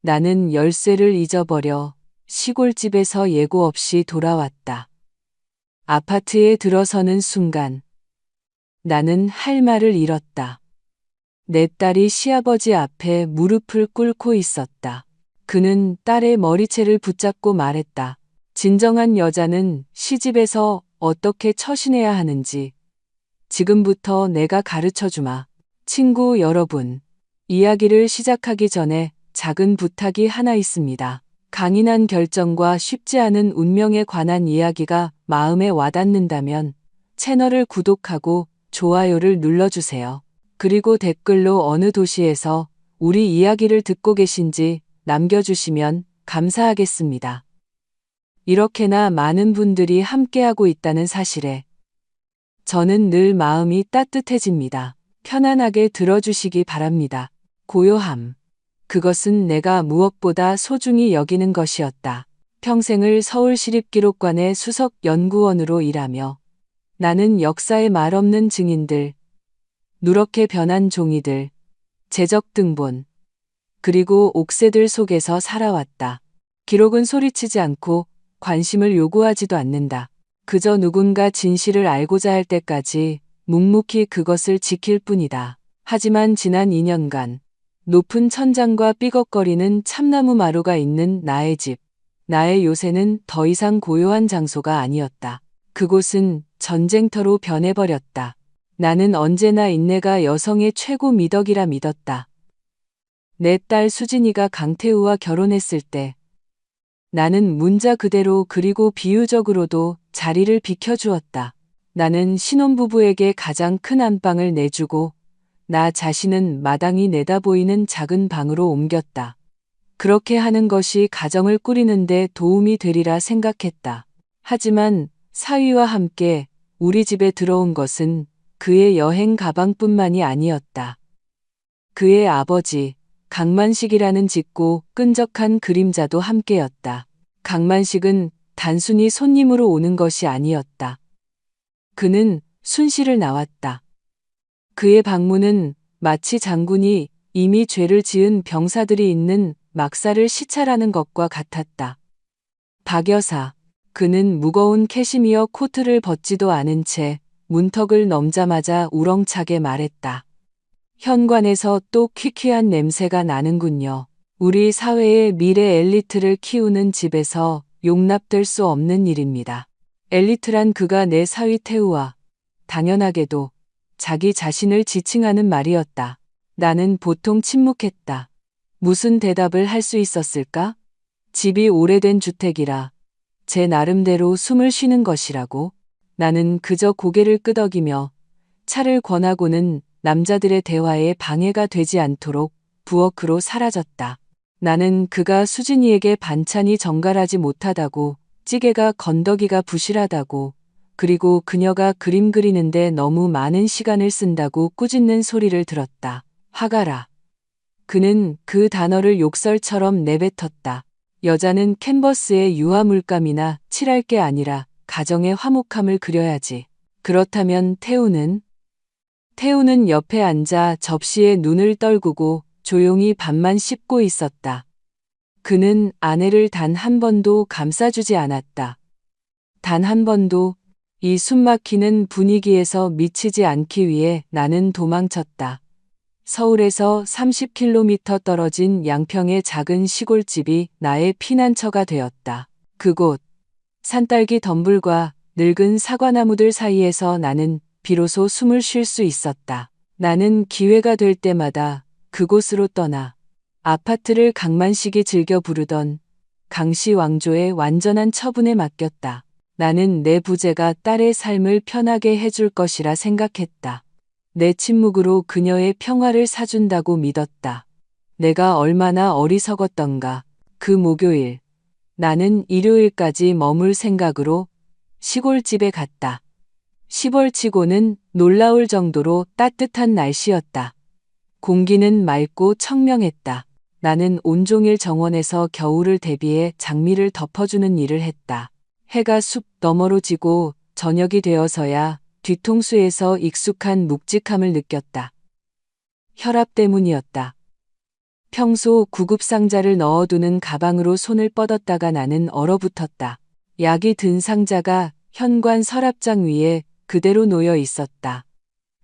나는 열쇠를 잊어버려 시골집에서 예고 없이 돌아왔다. 아파트에 들어서는 순간 나는 할 말을 잃었다. 내 딸이 시아버지 앞에 무릎을 꿇고 있었다. 그는 딸의 머리채를 붙잡고 말했다. 진정한 여자는 시집에서 어떻게 처신해야 하는지 지금부터 내가 가르쳐 주마. 친구 여러분, 이야기를 시작하기 전에 작은 부탁이 하나 있습니다. 강인한 결정과 쉽지 않은 운명에 관한 이야기가 마음에 와닿는다면 채널을 구독하고 좋아요를 눌러주세요. 그리고 댓글로 어느 도시에서 우리 이야기를 듣고 계신지 남겨주시면 감사하겠습니다. 이렇게나 많은 분들이 함께하고 있다는 사실에 저는 늘 마음이 따뜻해집니다. 편안하게 들어주시기 바랍니다. 고요함. 그것은 내가 무엇보다 소중히 여기는 것이었다. 평생을 서울시립기록관의 수석 연구원으로 일하며 나는 역사의 말없는 증인들, 누렇게 변한 종이들, 제적 등본, 그리고 옥새들 속에서 살아왔다. 기록은 소리치지 않고 관심을 요구하지도 않는다. 그저 누군가 진실을 알고자 할 때까지 묵묵히 그것을 지킬 뿐이다. 하지만 지난 2년간 높은 천장과 삐걱거리는 참나무 마루가 있는 나의 집, 나의 요새는 더 이상 고요한 장소가 아니었다. 그곳은 전쟁터로 변해버렸다. 나는 언제나 인내가 여성의 최고 미덕이라 믿었다. 내 딸 수진이가 강태우와 결혼했을 때 나는 문자 그대로 그리고 비유적으로도 자리를 비켜주었다. 나는 신혼부부에게 가장 큰 안방을 내주고 나 자신은 마당이 내다보이는 작은 방으로 옮겼다. 그렇게 하는 것이 가정을 꾸리는데 도움이 되리라 생각했다. 하지만 사위와 함께 우리 집에 들어온 것은 그의 여행 가방뿐만이 아니었다. 그의 아버지, 강만식이라는 짙고 끈적한 그림자도 함께였다. 강만식은 단순히 손님으로 오는 것이 아니었다. 그는 순실을 나왔다. 그의 방문은 마치 장군이 이미 죄를 지은 병사들이 있는 막사를 시찰하는 것과 같았다. 박 여사, 그는 무거운 캐시미어 코트를 벗지도 않은 채 문턱을 넘자마자 우렁차게 말했다. 현관에서 또 퀴퀴한 냄새가 나는군요. 우리 사회의 미래 엘리트를 키우는 집에서 용납될 수 없는 일입니다. 엘리트란 그가 내 사위 태우와 당연하게도 자기 자신을 지칭하는 말이었다. 나는 보통 침묵했다. 무슨 대답을 할 수 있었을까? 집이 오래된 주택이라 제 나름대로 숨을 쉬는 것이라고. 나는 그저 고개를 끄덕이며 차를 권하고는 남자들의 대화에 방해가 되지 않도록 부엌으로 사라졌다. 나는 그가 수진이에게 반찬이 정갈하지 못하다고, 찌개가 건더기가 부실하다고, 그리고 그녀가 그림 그리는데 너무 많은 시간을 쓴다고 꾸짖는 소리를 들었다. 화가라. 그는 그 단어를 욕설처럼 내뱉었다. 여자는 캔버스에 유화 물감이나 칠할 게 아니라 가정의 화목함을 그려야지. 그렇다면 태우는? 태우는 옆에 앉아 접시에 눈을 떨구고 조용히 밥만 씹고 있었다. 그는 아내를 단 한 번도 감싸주지 않았다. 단 한 번도. 이 숨막히는 분위기에서 미치지 않기 위해 나는 도망쳤다. 서울에서 30km 떨어진 양평의 작은 시골집이 나의 피난처가 되었다. 그곳, 산딸기 덤불과 늙은 사과나무들 사이에서 나는 비로소 숨을 쉴 수 있었다. 나는 기회가 될 때마다 그곳으로 떠나 아파트를 강만식이 즐겨 부르던 강씨 왕조의 완전한 처분에 맡겼다. 나는 내 부재가 딸의 삶을 편하게 해줄 것이라 생각했다. 내 침묵으로 그녀의 평화를 사준다고 믿었다. 내가 얼마나 어리석었던가. 그 목요일, 나는 일요일까지 머물 생각으로 시골집에 갔다. 10월치고는 놀라울 정도로 따뜻한 날씨였다. 공기는 맑고 청명했다. 나는 온종일 정원에서 겨울을 대비해 장미를 덮어주는 일을 했다. 해가 숲 너머로 지고 저녁이 되어서야 뒤통수에서 익숙한 묵직함을 느꼈다. 혈압 때문이었다. 평소 구급상자를 넣어두는 가방으로 손을 뻗었다가 나는 얼어붙었다. 약이 든 상자가 현관 서랍장 위에 그대로 놓여 있었다.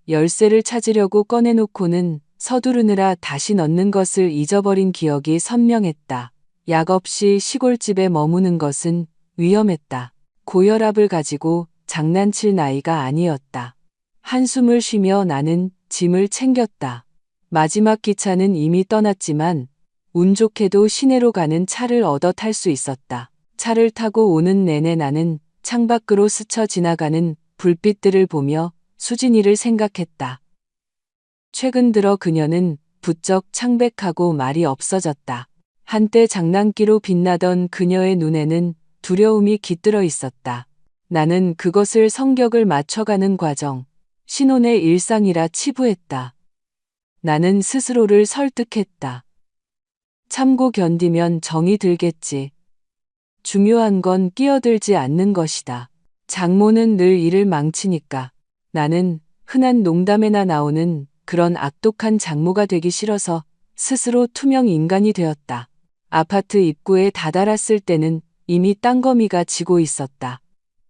열쇠를 찾으려고 꺼내놓고는 서두르느라 다시 넣는 것을 잊어버린 기억이 선명했다. 약 없이 시골집에 머무는 것은 위험했다. 고혈압을 가지고 장난칠 나이가 아니었다. 한숨을 쉬며 나는 짐을 챙겼다. 마지막 기차는 이미 떠났지만 운 좋게도 시내로 가는 차를 얻어 탈 수 있었다. 차를 타고 오는 내내 나는 창밖으로 스쳐 지나가는 불빛들을 보며 수진이를 생각했다. 최근 들어 그녀는 부쩍 창백하고 말이 없어졌다. 한때 장난기로 빛나던 그녀의 눈에는 두려움이 깃들어 있었다. 나는 그것을 성격을 맞춰가는 과정, 신혼의 일상이라 치부했다. 나는 스스로를 설득했다. 참고 견디면 정이 들겠지. 중요한 건 끼어들지 않는 것이다. 장모는 늘 일을 망치니까. 나는 흔한 농담에나 나오는 그런 악독한 장모가 되기 싫어서 스스로 투명 인간이 되었다. 아파트 입구에 다다랐을 때는 이미 땅거미가 지고 있었다.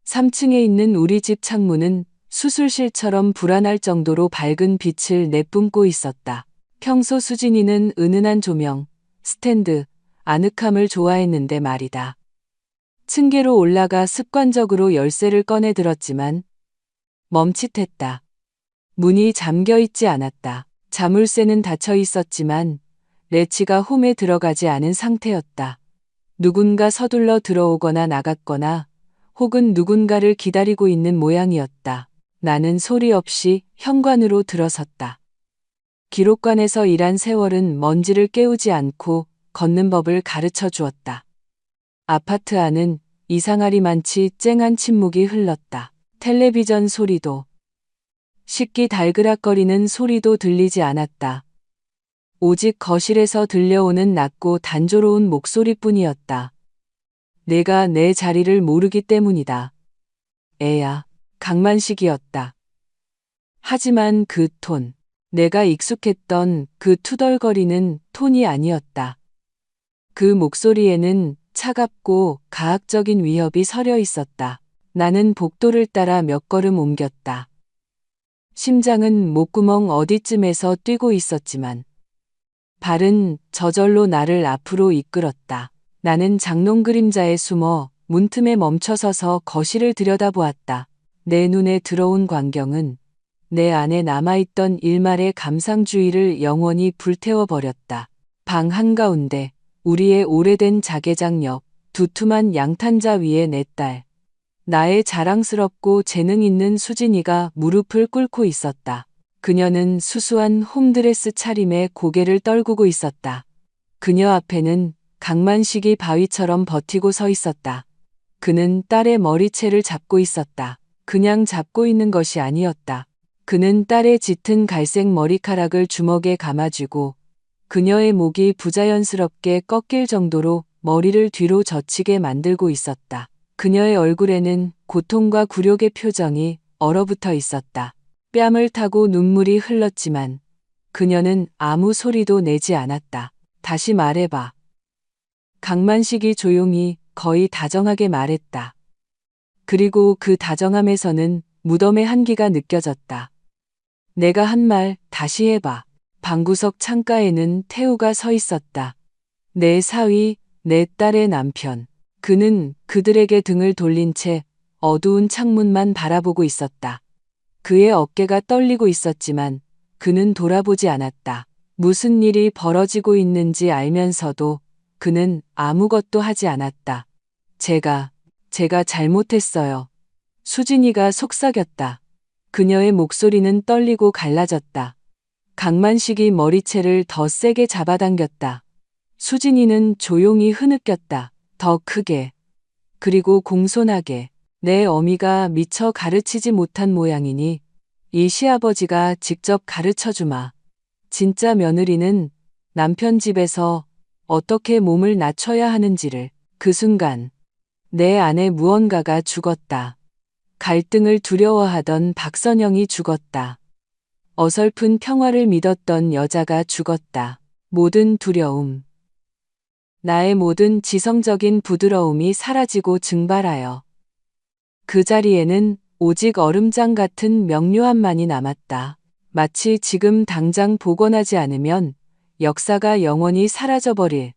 3층에 있는 우리 집 창문은 수술실처럼 불안할 정도로 밝은 빛을 내뿜고 있었다. 평소 수진이는 은은한 조명, 스탠드, 아늑함을 좋아했는데 말이다. 층계로 올라가 습관적으로 열쇠를 꺼내 들었지만 멈칫했다. 문이 잠겨 있지 않았다. 자물쇠는 닫혀 있었지만 레치가 홈에 들어가지 않은 상태였다. 누군가 서둘러 들어오거나 나갔거나 혹은 누군가를 기다리고 있는 모양이었다. 나는 소리 없이 현관으로 들어섰다. 기록관에서 일한 세월은 먼지를 깨우지 않고 걷는 법을 가르쳐 주었다. 아파트 안은 이상하리만치 쨍한 침묵이 흘렀다. 텔레비전 소리도, 식기 달그락거리는 소리도 들리지 않았다. 오직 거실에서 들려오는 낮고 단조로운 목소리뿐이었다. 내가 내 자리를 모르기 때문이다. 애야, 강만식이었다. 하지만 그 톤, 내가 익숙했던 그 투덜거리는 톤이 아니었다. 그 목소리에는 차갑고 가학적인 위협이 서려 있었다. 나는 복도를 따라 몇 걸음 옮겼다. 심장은 목구멍 어디쯤에서 뛰고 있었지만 발은 저절로 나를 앞으로 이끌었다. 나는 장롱 그림자에 숨어 문틈에 멈춰서서 거실을 들여다보았다. 내 눈에 들어온 광경은 내 안에 남아있던 일말의 감상주의를 영원히 불태워버렸다. 방 한가운데 우리의 오래된 자개장 옆 두툼한 양탄자 위에 내 딸, 나의 자랑스럽고 재능 있는 수진이가 무릎을 꿇고 있었다. 그녀는 수수한 홈드레스 차림에 고개를 떨구고 있었다. 그녀 앞에는 강만식이 바위처럼 버티고 서 있었다. 그는 딸의 머리채를 잡고 있었다. 그냥 잡고 있는 것이 아니었다. 그는 딸의 짙은 갈색 머리카락을 주먹에 감아쥐고 그녀의 목이 부자연스럽게 꺾일 정도로 머리를 뒤로 젖히게 만들고 있었다. 그녀의 얼굴에는 고통과 굴욕의 표정이 얼어붙어 있었다. 뺨을 타고 눈물이 흘렀지만 그녀는 아무 소리도 내지 않았다. 다시 말해봐. 강만식이 조용히 거의 다정하게 말했다. 그리고 그 다정함에서는 무덤의 한기가 느껴졌다. 내가 한 말 다시 해봐. 방구석 창가에는 태우가 서 있었다. 내 사위, 내 딸의 남편. 그는 그들에게 등을 돌린 채 어두운 창문만 바라보고 있었다. 그의 어깨가 떨리고 있었지만 그는 돌아보지 않았다. 무슨 일이 벌어지고 있는지 알면서도 그는 아무것도 하지 않았다. 제가 잘못했어요. 수진이가 속삭였다. 그녀의 목소리는 떨리고 갈라졌다. 강만식이 머리채를 더 세게 잡아당겼다. 수진이는 조용히 흐느꼈다. 더 크게. 그리고 공손하게. 내 어미가 미처 가르치지 못한 모양이니 이 시아버지가 직접 가르쳐주마. 진짜 며느리는 남편 집에서 어떻게 몸을 낮춰야 하는지를. 그 순간 내 안에 무언가가 죽었다. 갈등을 두려워하던 박선영이 죽었다. 어설픈 평화를 믿었던 여자가 죽었다. 모든 두려움, 나의 모든 지성적인 부드러움이 사라지고 증발하여 그 자리에는 오직 얼음장 같은 명료함만이 남았다. 마치 지금 당장 복원하지 않으면 역사가 영원히 사라져버릴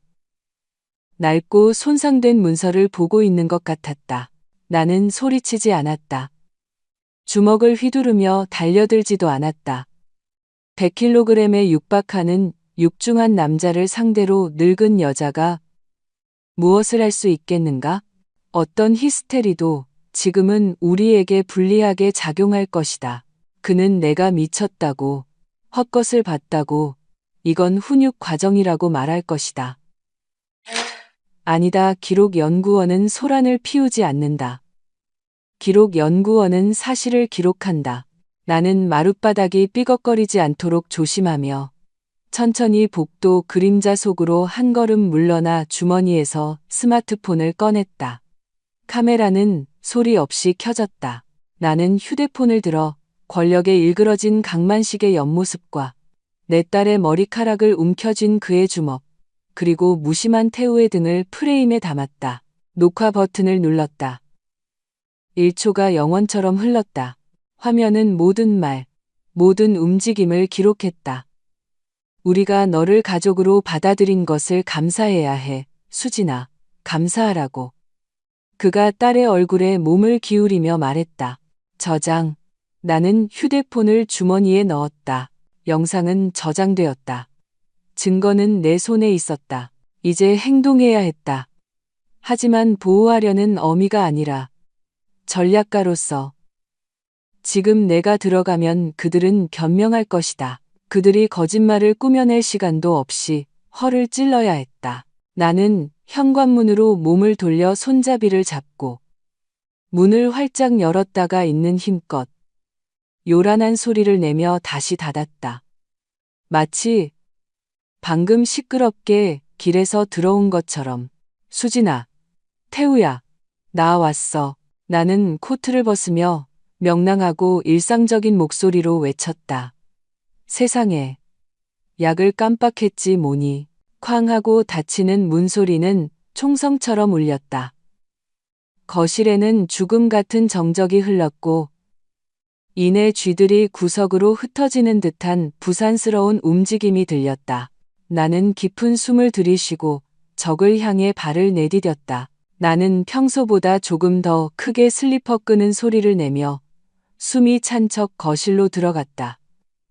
낡고 손상된 문서를 보고 있는 것 같았다. 나는 소리치지 않았다. 주먹을 휘두르며 달려들지도 않았다. 100kg에 육박하는 육중한 남자를 상대로 늙은 여자가 무엇을 할 수 있겠는가? 어떤 히스테리도 지금은 우리에게 불리하게 작용할 것이다. 그는 내가 미쳤다고, 헛것을 봤다고, 이건 훈육 과정이라고 말할 것이다. 아니다. 기록 연구원은 소란을 피우지 않는다. 기록 연구원은 사실을 기록한다. 나는 마룻바닥이 삐걱거리지 않도록 조심하며 천천히 복도 그림자 속으로 한 걸음 물러나 주머니에서 스마트폰을 꺼냈다. 카메라는 소리 없이 켜졌다. 나는 휴대폰을 들어 권력에 일그러진 강만식의 옆모습과 내 딸의 머리카락을 움켜쥔 그의 주먹, 그리고 무심한 태우의 등을 프레임에 담았다. 녹화 버튼을 눌렀다. 1초가 영원처럼 흘렀다. 화면은 모든 말, 모든 움직임을 기록했다. 우리가 너를 가족으로 받아들인 것을 감사해야 해, 수진아. 감사하라고. 그가 딸의 얼굴에 몸을 기울이며 말했다. 저장. 나는 휴대폰을 주머니에 넣었다. 영상은 저장되었다. 증거는 내 손에 있었다. 이제 행동해야 했다. 하지만 보호하려는 어미가 아니라 전략가로서. 지금 내가 들어가면 그들은 변명할 것이다. 그들이 거짓말을 꾸며낼 시간도 없이 허를 찔러야 했다. 나는 현관문으로 몸을 돌려 손잡이를 잡고 문을 활짝 열었다가 있는 힘껏 요란한 소리를 내며 다시 닫았다. 마치 방금 시끄럽게 길에서 들어온 것처럼. 수진아, 태우야, 나 왔어. 나는 코트를 벗으며 명랑하고 일상적인 목소리로 외쳤다. 세상에. 약을 깜빡했지 뭐니. 쾅 하고 닫히는 문소리는 총성처럼 울렸다. 거실에는 죽음 같은 정적이 흘렀고 이내 쥐들이 구석으로 흩어지는 듯한 부산스러운 움직임이 들렸다. 나는 깊은 숨을 들이쉬고 적을 향해 발을 내디뎠다. 나는 평소보다 조금 더 크게 슬리퍼 끄는 소리를 내며 숨이 찬 척 거실로 들어갔다.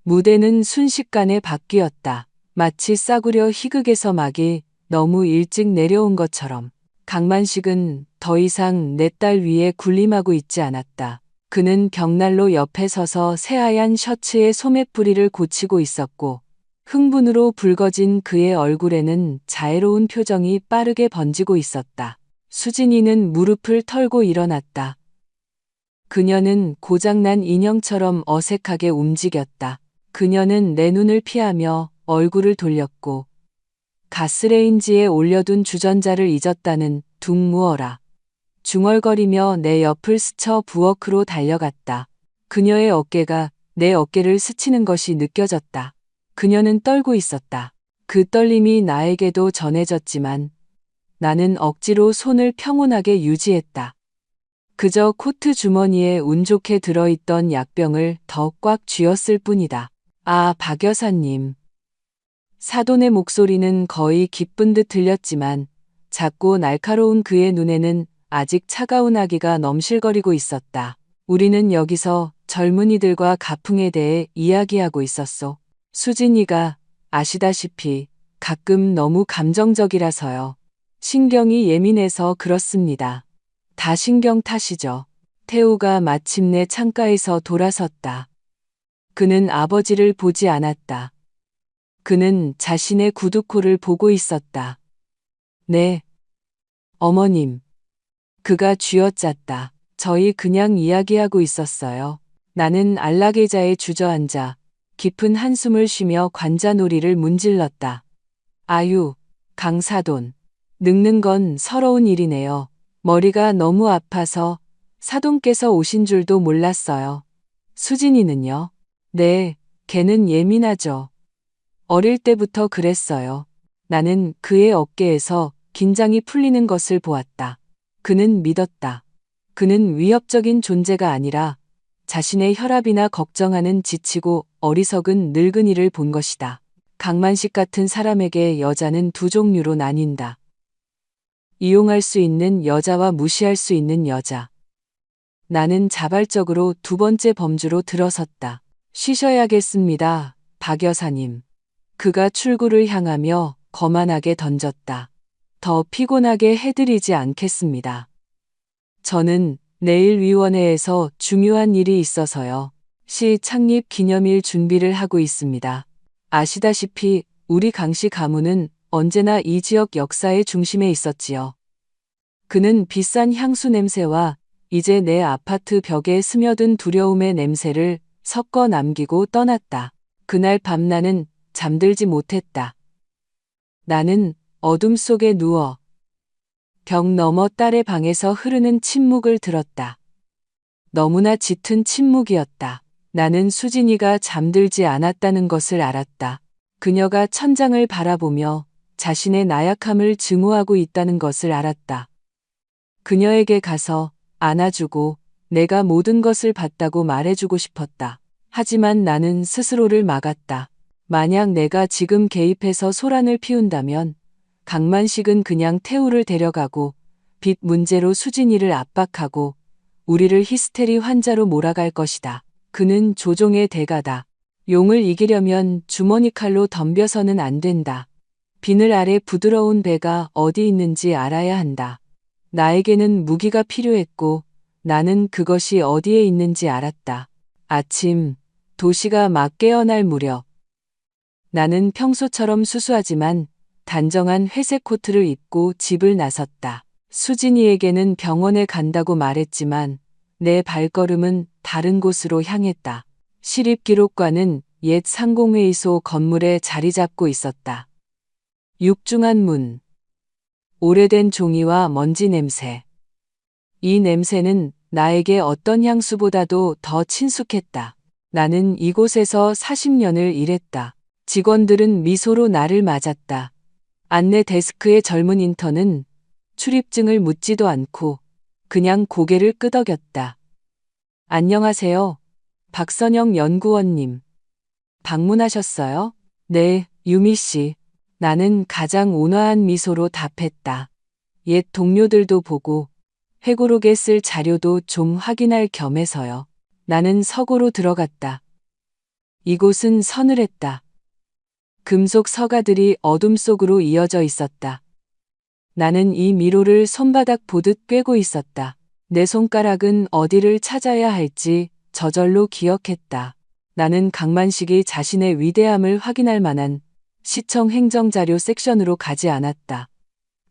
무대는 순식간에 바뀌었다. 마치 싸구려 희극에서 막이 너무 일찍 내려온 것처럼. 강만식은 더 이상 내 딸 위에 군림하고 있지 않았다. 그는 벽난로 옆에 서서 새하얀 셔츠의 소매뿌리를 고치고 있었고 흥분으로 붉어진 그의 얼굴에는 자애로운 표정이 빠르게 번지고 있었다. 수진이는 무릎을 털고 일어났다. 그녀는 고장난 인형처럼 어색하게 움직였다. 그녀는 내 눈을 피하며 얼굴을 돌렸고 가스레인지에 올려둔 주전자를 잊었다는 둥 무어라. 중얼거리며 내 옆을 스쳐 부엌으로 달려갔다. 그녀의 어깨가 내 어깨를 스치는 것이 느껴졌다. 그녀는 떨고 있었다. 그 떨림이 나에게도 전해졌지만 나는 억지로 손을 평온하게 유지했다. 그저 코트 주머니에 운 좋게 들어있던 약병을 더 꽉 쥐었을 뿐이다. 아, 박 여사님. 사돈의 목소리는 거의 기쁜 듯 들렸지만 작고 날카로운 그의 눈에는 아직 차가운 아기가 넘실거리고 있었다. 우리는 여기서 젊은이들과 가풍에 대해 이야기하고 있었소. 수진이가 아시다시피 가끔 너무 감정적이라서요. 신경이 예민해서 그렇습니다. 다 신경 탓이죠. 태우가 마침내 창가에서 돌아섰다. 그는 아버지를 보지 않았다. 그는 자신의 구두코를 보고 있었다. 네. 어머님. 그가 쥐어짰다. 저희 그냥 이야기하고 있었어요. 나는 안락의자에 주저앉아 깊은 한숨을 쉬며 관자놀이를 문질렀다. 아유, 강사돈. 늙는 건 서러운 일이네요. 머리가 너무 아파서 사돈께서 오신 줄도 몰랐어요. 수진이는요? 네, 걔는 예민하죠. 어릴 때부터 그랬어요. 나는 그의 어깨에서 긴장이 풀리는 것을 보았다. 그는 믿었다. 그는 위협적인 존재가 아니라 자신의 혈압이나 걱정하는 지치고 어리석은 늙은이를 본 것이다. 강만식 같은 사람에게 여자는 두 종류로 나뉜다. 이용할 수 있는 여자와 무시할 수 있는 여자. 나는 자발적으로 두 번째 범주로 들어섰다. 쉬셔야겠습니다, 박 여사님. 그가 출구를 향하며 거만하게 던졌다. 더 피곤하게 해드리지 않겠습니다. 저는 내일 위원회에서 중요한 일이 있어서요. 시 창립 기념일 준비를 하고 있습니다. 아시다시피 우리 강씨 가문은 언제나 이 지역 역사의 중심에 있었지요. 그는 비싼 향수 냄새와 이제 내 아파트 벽에 스며든 두려움의 냄새를 섞어 남기고 떠났다. 그날 밤 나는 잠들지 못했다. 나는 어둠 속에 누워 벽 너머 딸의 방에서 흐르는 침묵을 들었다. 너무나 짙은 침묵이었다. 나는 수진이가 잠들지 않았다는 것을 알았다. 그녀가 천장을 바라보며 자신의 나약함을 증오하고 있다는 것을 알았다. 그녀에게 가서 안아주고 내가 모든 것을 봤다고 말해주고 싶었다. 하지만 나는 스스로를 막았다. 만약 내가 지금 개입해서 소란을 피운다면 강만식은 그냥 태우를 데려가고 빚 문제로 수진이를 압박하고 우리를 히스테리 환자로 몰아갈 것이다. 그는 조종의 대가다. 용을 이기려면 주머니 칼로 덤벼서는 안 된다. 비늘 아래 부드러운 배가 어디 있는지 알아야 한다. 나에게는 무기가 필요했고 나는 그것이 어디에 있는지 알았다. 아침, 도시가 막 깨어날 무렵. 나는 평소처럼 수수하지만 단정한 회색 코트를 입고 집을 나섰다. 수진이에게는 병원에 간다고 말했지만 내 발걸음은 다른 곳으로 향했다. 시립기록관은 옛 상공회의소 건물에 자리 잡고 있었다. 육중한 문. 오래된 종이와 먼지 냄새. 이 냄새는 나에게 어떤 향수보다도 더 친숙했다. 나는 이곳에서 40년을 일했다. 직원들은 미소로 나를 맞았다. 안내 데스크의 젊은 인턴은 출입증을 묻지도 않고 그냥 고개를 끄덕였다. 안녕하세요. 박선영 연구원님. 방문하셨어요? 네, 유미 씨. 나는 가장 온화한 미소로 답했다. 옛 동료들도 보고 회고록에 쓸 자료도 좀 확인할 겸해서요. 나는 서고로 들어갔다. 이곳은 서늘했다. 금속 서가들이 어둠 속으로 이어져 있었다. 나는 이 미로를 손바닥 보듯 꿰고 있었다. 내 손가락은 어디를 찾아야 할지 저절로 기억했다. 나는 강만식이 자신의 위대함을 확인할 만한 시청 행정자료 섹션으로 가지 않았다.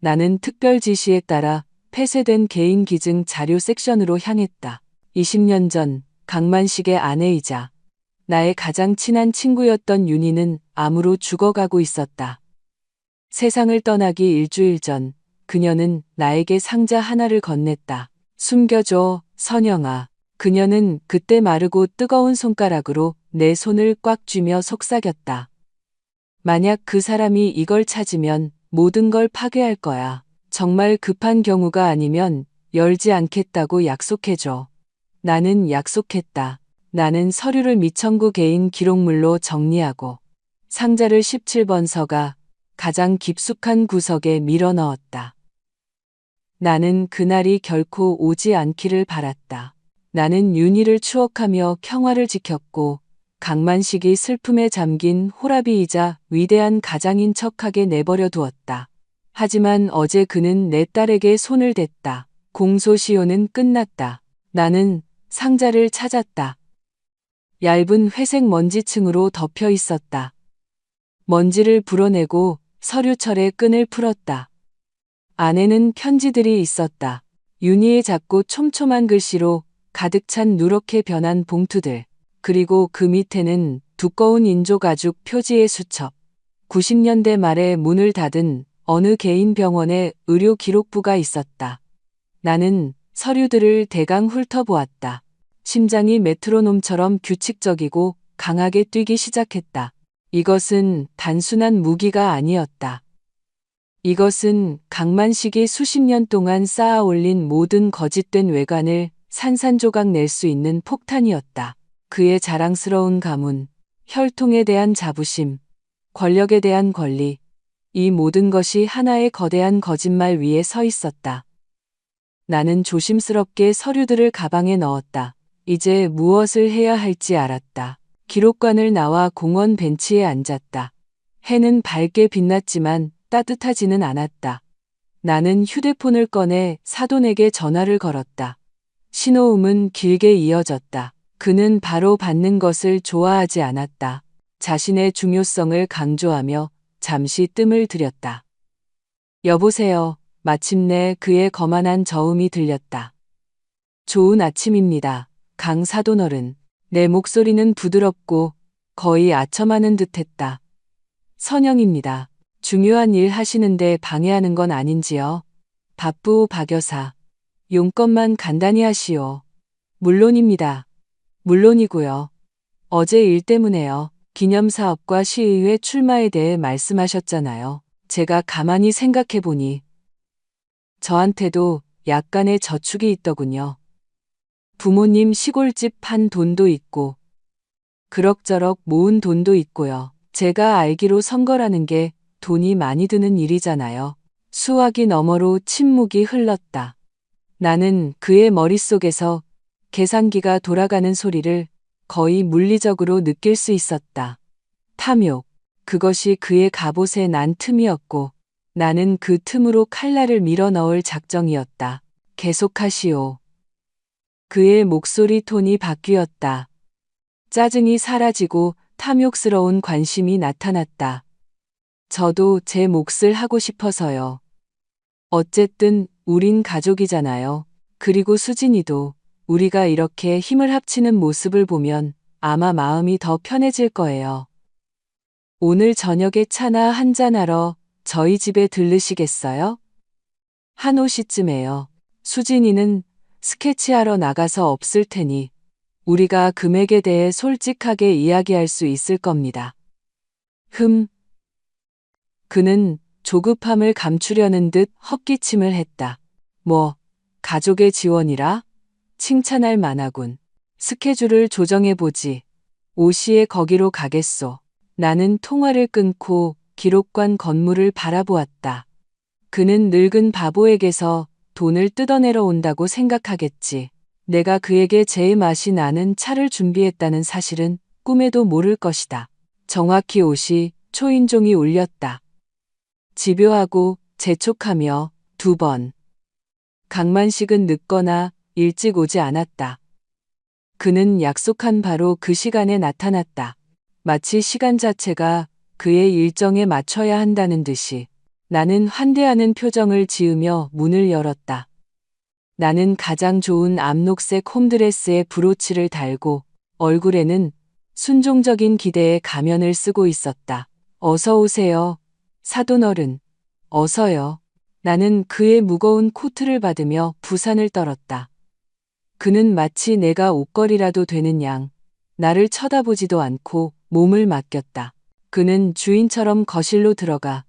나는 특별 지시에 따라 폐쇄된 개인 기증 자료 섹션으로 향했다. 20년 전 강만식의 아내이자 나의 가장 친한 친구였던 윤희는 암으로 죽어가고 있었다. 세상을 떠나기 일주일 전 그녀는 나에게 상자 하나를 건넸다. 숨겨줘, 선영아. 그녀는 그때 마르고 뜨거운 손가락으로 내 손을 꽉 쥐며 속삭였다. 만약 그 사람이 이걸 찾으면 모든 걸 파괴할 거야. 정말 급한 경우가 아니면 열지 않겠다고 약속해줘. 나는 약속했다. 나는 서류를 미천구 개인 기록물로 정리하고 상자를 17번 서가 가장 깊숙한 구석에 밀어 넣었다. 나는 그날이 결코 오지 않기를 바랐다. 나는 윤희를 추억하며 평화를 지켰고 강만식이 슬픔에 잠긴 호라비이자 위대한 가장인 척하게 내버려 두었다. 하지만 어제 그는 내 딸에게 손을 댔다. 공소시효는 끝났다. 나는 상자를 찾았다. 얇은 회색 먼지층으로 덮여 있었다. 먼지를 불어내고 서류철의 끈을 풀었다. 안에는 편지들이 있었다. 윤희의 작고 촘촘한 글씨로 가득 찬 누렇게 변한 봉투들. 그리고 그 밑에는 두꺼운 인조가죽 표지의 수첩. 90년대 말에 문을 닫은 어느 개인 병원의 의료 기록부가 있었다. 나는 서류들을 대강 훑어보았다. 심장이 메트로놈처럼 규칙적이고 강하게 뛰기 시작했다. 이것은 단순한 무기가 아니었다. 이것은 강만식이 수십 년 동안 쌓아 올린 모든 거짓된 외관을 산산조각 낼 수 있는 폭탄이었다. 그의 자랑스러운 가문, 혈통에 대한 자부심, 권력에 대한 권리, 이 모든 것이 하나의 거대한 거짓말 위에 서 있었다. 나는 조심스럽게 서류들을 가방에 넣었다. 이제 무엇을 해야 할지 알았다. 기록관을 나와 공원 벤치에 앉았다. 해는 밝게 빛났지만 따뜻하지는 않았다. 나는 휴대폰을 꺼내 사돈에게 전화를 걸었다. 신호음은 길게 이어졌다. 그는 바로 받는 것을 좋아하지 않았다. 자신의 중요성을 강조하며 잠시 뜸을 들였다. 여보세요. 마침내 그의 거만한 저음이 들렸다. 좋은 아침입니다. 강 사돈어른. 내 목소리는 부드럽고 거의 아첨하는 듯했다. 선영입니다. 중요한 일 하시는데 방해하는 건 아닌지요? 바쁘오 박 여사. 용건만 간단히 하시오. 물론입니다. 물론이고요. 어제 일 때문에요. 기념사업과 시의회 출마에 대해 말씀하셨잖아요. 제가 가만히 생각해보니 저한테도 약간의 저축이 있더군요. 부모님 시골집 판 돈도 있고 그럭저럭 모은 돈도 있고요. 제가 알기로 선거라는 게 돈이 많이 드는 일이잖아요. 수화기 너머로 침묵이 흘렀다. 나는 그의 머릿속에서 계산기가 돌아가는 소리를 거의 물리적으로 느낄 수 있었다. 탐욕. 그것이 그의 갑옷에 난 틈이었고 나는 그 틈으로 칼날을 밀어 넣을 작정이었다. 계속하시오. 그의 목소리 톤이 바뀌었다. 짜증이 사라지고 탐욕스러운 관심이 나타났다. 저도 제 몫을 하고 싶어서요. 어쨌든 우린 가족이잖아요. 그리고 수진이도 우리가 이렇게 힘을 합치는 모습을 보면 아마 마음이 더 편해질 거예요. 오늘 저녁에 차나 한잔하러 저희 집에 들르시겠어요? 한 5시쯤에요. 수진이는 스케치하러 나가서 없을 테니 우리가 금액에 대해 솔직하게 이야기할 수 있을 겁니다. 그는 조급함을 감추려는 듯 헛기침을 했다. 뭐, 가족의 지원이라? 칭찬할 만하군. 스케줄을 조정해보지. 5시에 거기로 가겠소. 나는 통화를 끊고 기록관 건물을 바라보았다. 그는 늙은 바보에게서 돈을 뜯어내러 온다고 생각하겠지. 내가 그에게 제 맛이 나는 차를 준비했다는 사실은 꿈에도 모를 것이다. 정확히 5시 초인종이 울렸다. 집요하고 재촉하며 2번. 강만식은 늦거나 일찍 오지 않았다. 그는 약속한 바로 그 시간에 나타났다. 마치 시간 자체가 그의 일정에 맞춰야 한다는 듯이. 나는 환대하는 표정을 지으며 문을 열었다. 나는 가장 좋은 암록색 홈드레스에 브로치를 달고 얼굴에는 순종적인 기대의 가면을 쓰고 있었다. 어서 오세요. 사돈어른. 어서요. 나는 그의 무거운 코트를 받으며 부산을 떨었다. 그는 마치 내가 옷걸이라도 되는 양, 나를 쳐다보지도 않고 몸을 맡겼다. 그는 주인처럼 거실로 들어가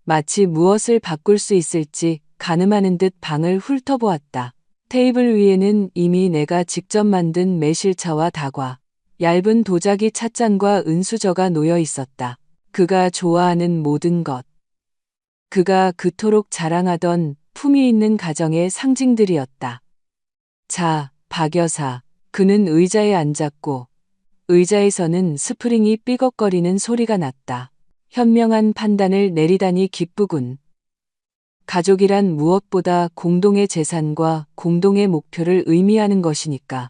마치 무엇을 바꿀 수 있을지 가늠하는 듯 방을 훑어보았다. 테이블 위에는 이미 내가 직접 만든 매실차와 다과, 얇은 도자기 찻잔과 은수저가 놓여 있었다. 그가 좋아하는 모든 것. 그가 그토록 자랑하던 품위 있는 가정의 상징들이었다. 자, 박 여사. 그는 의자에 앉았고 의자에서는 스프링이 삐걱거리는 소리가 났다. 현명한 판단을 내리다니 기쁘군. 가족이란 무엇보다 공동의 재산과 공동의 목표를 의미하는 것이니까.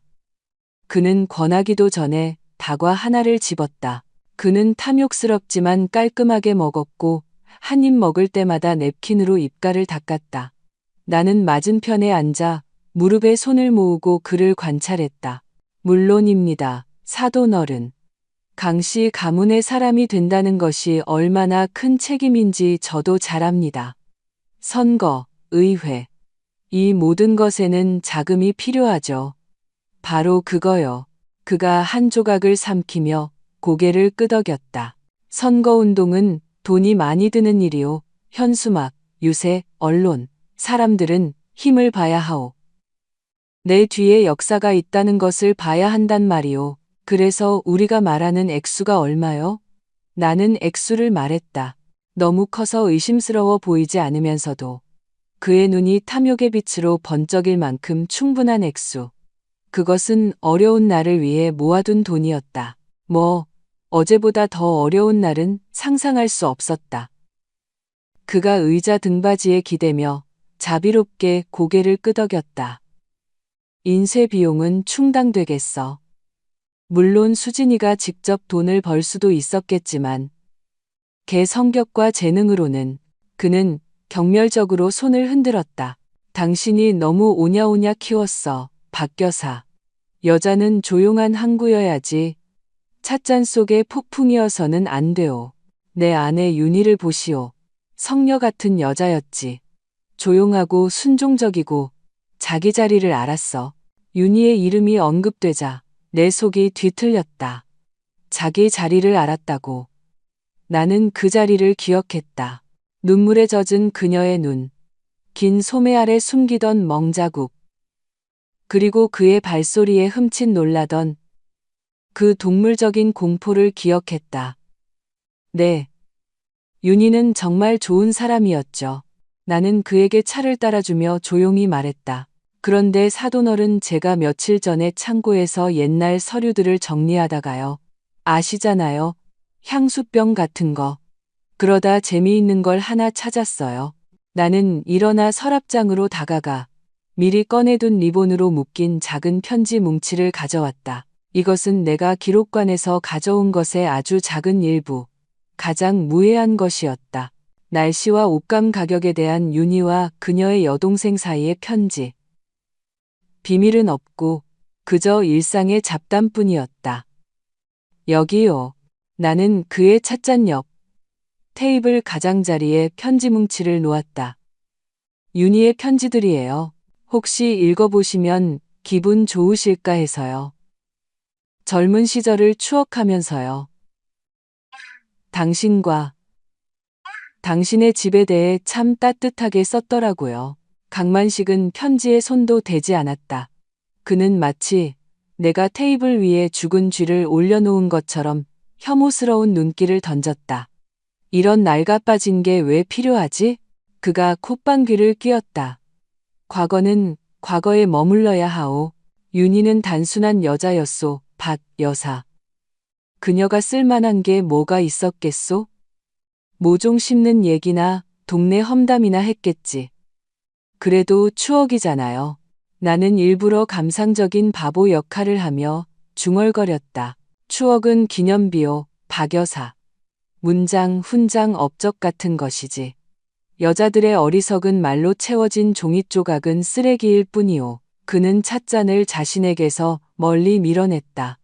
그는 권하기도 전에 다과 하나를 집었다. 그는 탐욕스럽지만 깔끔하게 먹었고 한 입 먹을 때마다 냅킨으로 입가를 닦았다. 나는 맞은편에 앉아 무릎에 손을 모으고 그를 관찰했다. 물론입니다. 사돈어른. 강씨 가문의 사람이 된다는 것이 얼마나 큰 책임인지 저도 잘 압니다. 선거, 의회. 이 모든 것에는 자금이 필요하죠. 바로 그거요. 그가 한 조각을 삼키며 고개를 끄덕였다. 선거운동은 돈이 많이 드는 일이오. 현수막, 유세, 언론, 사람들은 힘을 봐야 하오. 내 뒤에 역사가 있다는 것을 봐야 한단 말이오. 그래서 우리가 말하는 액수가 얼마요? 나는 액수를 말했다. 너무 커서 의심스러워 보이지 않으면서도 그의 눈이 탐욕의 빛으로 번쩍일 만큼 충분한 액수. 그것은 어려운 날을 위해 모아둔 돈이었다. 어제보다 더 어려운 날은 상상할 수 없었다. 그가 의자 등받이에 기대며 자비롭게 고개를 끄덕였다. 인쇄 비용은 충당되겠어. 물론 수진이가 직접 돈을 벌 수도 있었겠지만 걔 성격과 재능으로는 그는 경멸적으로 손을 흔들었다. 당신이 너무 오냐오냐 키웠어, 박 여사. 여자는 조용한 항구여야지. 찻잔 속의 폭풍이어서는 안 돼오. 내 아내 윤희를 보시오. 성녀 같은 여자였지. 조용하고 순종적이고 자기 자리를 알았어. 윤희의 이름이 언급되자 내 속이 뒤틀렸다. 자기 자리를 알았다고. 나는 그 자리를 기억했다. 눈물에 젖은 그녀의 눈, 긴 소매 아래 숨기던 멍자국, 그리고 그의 발소리에 흠칫 놀라던 그 동물적인 공포를 기억했다. 네. 윤희는 정말 좋은 사람이었죠. 나는 그에게 차를 따라주며 조용히 말했다. 그런데 사돈어른, 제가 며칠 전에 창고에서 옛날 서류들을 정리하다가요. 아시잖아요. 향수병 같은 거. 그러다 재미있는 걸 하나 찾았어요. 나는 일어나 서랍장으로 다가가 미리 꺼내둔 리본으로 묶인 작은 편지 뭉치를 가져왔다. 이것은 내가 기록관에서 가져온 것의 아주 작은 일부, 가장 무해한 것이었다. 날씨와 옷감 가격에 대한 윤희와 그녀의 여동생 사이의 편지. 비밀은 없고 그저 일상의 잡담뿐이었다. 여기요. 나는 그의 찻잔 옆 테이블 가장자리에 편지 뭉치를 놓았다. 윤희의 편지들이에요. 혹시 읽어보시면 기분 좋으실까 해서요. 젊은 시절을 추억하면서요. 당신과 당신의 집에 대해 참 따뜻하게 썼더라고요. 강만식은 편지에 손도 대지 않았다. 그는 마치 내가 테이블 위에 죽은 쥐를 올려놓은 것처럼 혐오스러운 눈길을 던졌다. 이런 낡아 빠진 게 왜 필요하지? 그가 콧방귀를 뀌었다. 과거는 과거에 머물러야 하오. 윤희는 단순한 여자였소, 박 여사. 그녀가 쓸만한 게 뭐가 있었겠소? 모종 씹는 얘기나 동네 험담이나 했겠지. 그래도 추억이잖아요. 나는 일부러 감상적인 바보 역할을 하며 중얼거렸다. 추억은 기념비요, 박 여사. 문장, 훈장, 업적 같은 것이지. 여자들의 어리석은 말로 채워진 종이 조각은 쓰레기일 뿐이오. 그는 찻잔을 자신에게서 멀리 밀어냈다.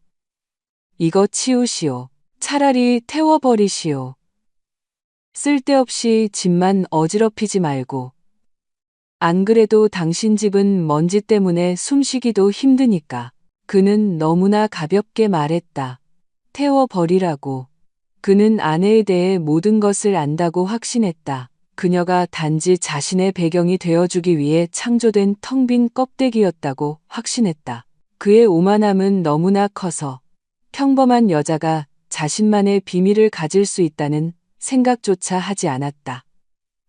이거 치우시오. 차라리 태워버리시오. 쓸데없이 집만 어지럽히지 말고. 안 그래도 당신 집은 먼지 때문에 숨쉬기도 힘드니까. 그는 너무나 가볍게 말했다. 태워버리라고. 그는 아내에 대해 모든 것을 안다고 확신했다. 그녀가 단지 자신의 배경이 되어주기 위해 창조된 텅 빈 껍데기였다고 확신했다. 그의 오만함은 너무나 커서 평범한 여자가 자신만의 비밀을 가질 수 있다는 생각조차 하지 않았다.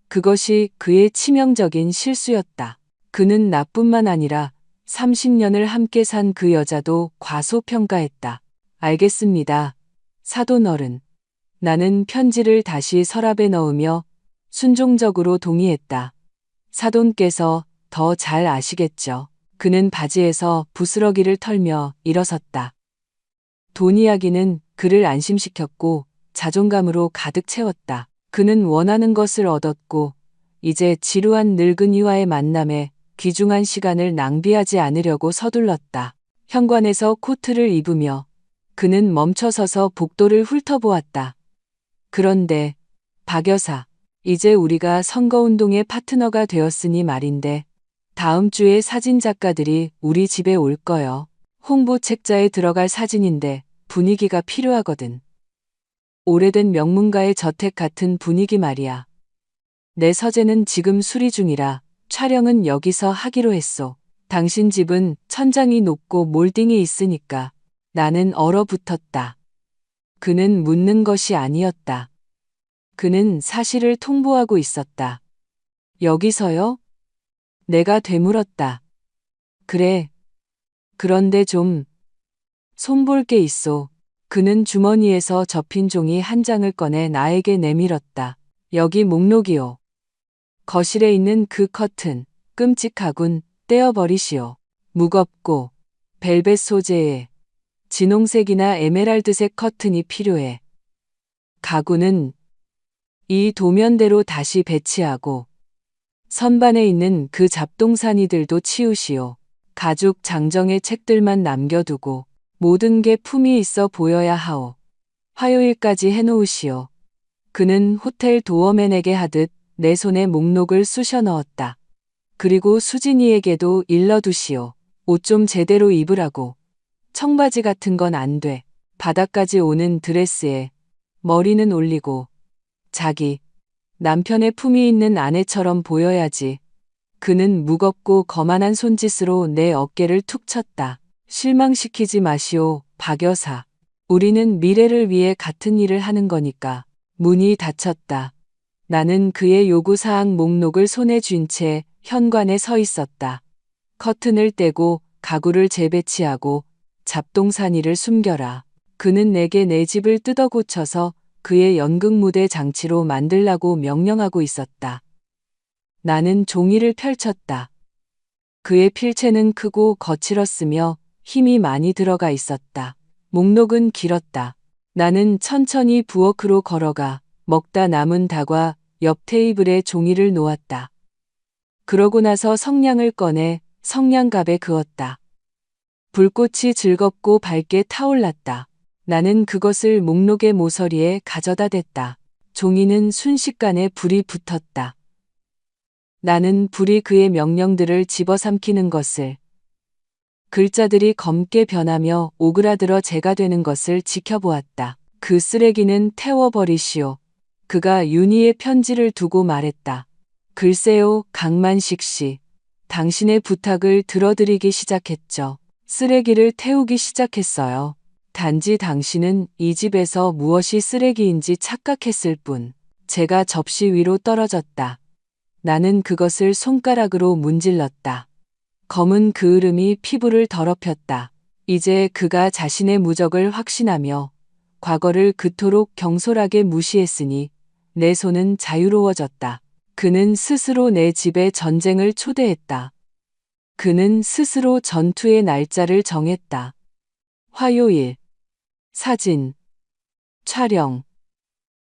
그것이 그의 치명적인 실수였다. 그는 나뿐만 아니라 30년을 함께 산 그 여자도 과소평가했다. 알겠습니다. 사돈어른. 나는 편지를 다시 서랍에 넣으며 순종적으로 동의했다. 사돈께서 더 잘 아시겠죠. 그는 바지에서 부스러기를 털며 일어섰다. 돈 이야기는 그를 안심시켰고 자존감으로 가득 채웠다. 그는 원하는 것을 얻었고 이제 지루한 늙은이와의 만남에 귀중한 시간을 낭비하지 않으려고 서둘렀다. 현관에서 코트를 입으며 그는 멈춰서서 복도를 훑어보았다. 그런데 박 여사, 이제 우리가 선거운동의 파트너가 되었으니 말인데 다음 주에 사진작가들이 우리 집에 올 거요. 홍보 책자에 들어갈 사진인데 분위기가 필요하거든. 오래된 명문가의 저택 같은 분위기 말이야. 내 서재는 지금 수리 중이라 촬영은 여기서 하기로 했소. 당신 집은 천장이 높고 몰딩이 있으니까. 나는 얼어붙었다. 그는 묻는 것이 아니었다. 그는 사실을 통보하고 있었다. 여기서요? 내가 되물었다. 그래. 그런데 좀 손볼 게 있소. 그는 주머니에서 접힌 종이 한 장을 꺼내 나에게 내밀었다. 여기 목록이요. 거실에 있는 그 커튼, 끔찍하군, 떼어버리시오. 무겁고, 벨벳 소재의 진홍색이나 에메랄드색 커튼이 필요해. 가구는 이 도면대로 다시 배치하고, 선반에 있는 그 잡동사니들도 치우시오. 가죽 장정의 책들만 남겨두고, 모든 게 품이 있어 보여야 하오. 화요일까지 해놓으시오. 그는 호텔 도어맨에게 하듯 내 손에 목록을 쑤셔 넣었다. 그리고 수진이에게도 일러두시오. 옷 좀 제대로 입으라고. 청바지 같은 건 안 돼. 바닥까지 오는 드레스에 머리는 올리고 자기 남편의 품이 있는 아내처럼 보여야지. 그는 무겁고 거만한 손짓으로 내 어깨를 툭 쳤다. 실망시키지 마시오, 박 여사. 우리는 미래를 위해 같은 일을 하는 거니까. 문이 닫혔다. 나는 그의 요구사항 목록을 손에 쥔 채 현관에 서 있었다. 커튼을 떼고 가구를 재배치하고 잡동사니를 숨겨라. 그는 내게 내 집을 뜯어 고쳐서 그의 연극무대 장치로 만들라고 명령하고 있었다. 나는 종이를 펼쳤다. 그의 필체는 크고 거칠었으며 힘이 많이 들어가 있었다. 목록은 길었다. 나는 천천히 부엌으로 걸어가 먹다 남은 닭과 옆 테이블에 종이를 놓았다. 그러고 나서 성냥을 꺼내 성냥갑에 그었다. 불꽃이 즐겁고 밝게 타올랐다. 나는 그것을 목록의 모서리에 가져다 댔다. 종이는 순식간에 불이 붙었다. 나는 불이 그의 명령들을 집어삼키는 것을, 글자들이 검게 변하며 오그라들어 재가 되는 것을 지켜보았다. 그 쓰레기는 태워버리시오. 그가 윤희의 편지를 두고 말했다. 글쎄요, 강만식 씨. 당신의 부탁을 들어드리기 시작했죠. 쓰레기를 태우기 시작했어요. 단지 당신은 이 집에서 무엇이 쓰레기인지 착각했을 뿐. 제가 접시 위로 떨어졌다. 나는 그것을 손가락으로 문질렀다. 검은 그을음이 피부를 더럽혔다. 이제 그가 자신의 무적을 확신하며 과거를 그토록 경솔하게 무시했으니 내 손은 자유로워졌다. 그는 스스로 내 집에 전쟁을 초대했다. 그는 스스로 전투의 날짜를 정했다. 화요일. 사진. 촬영.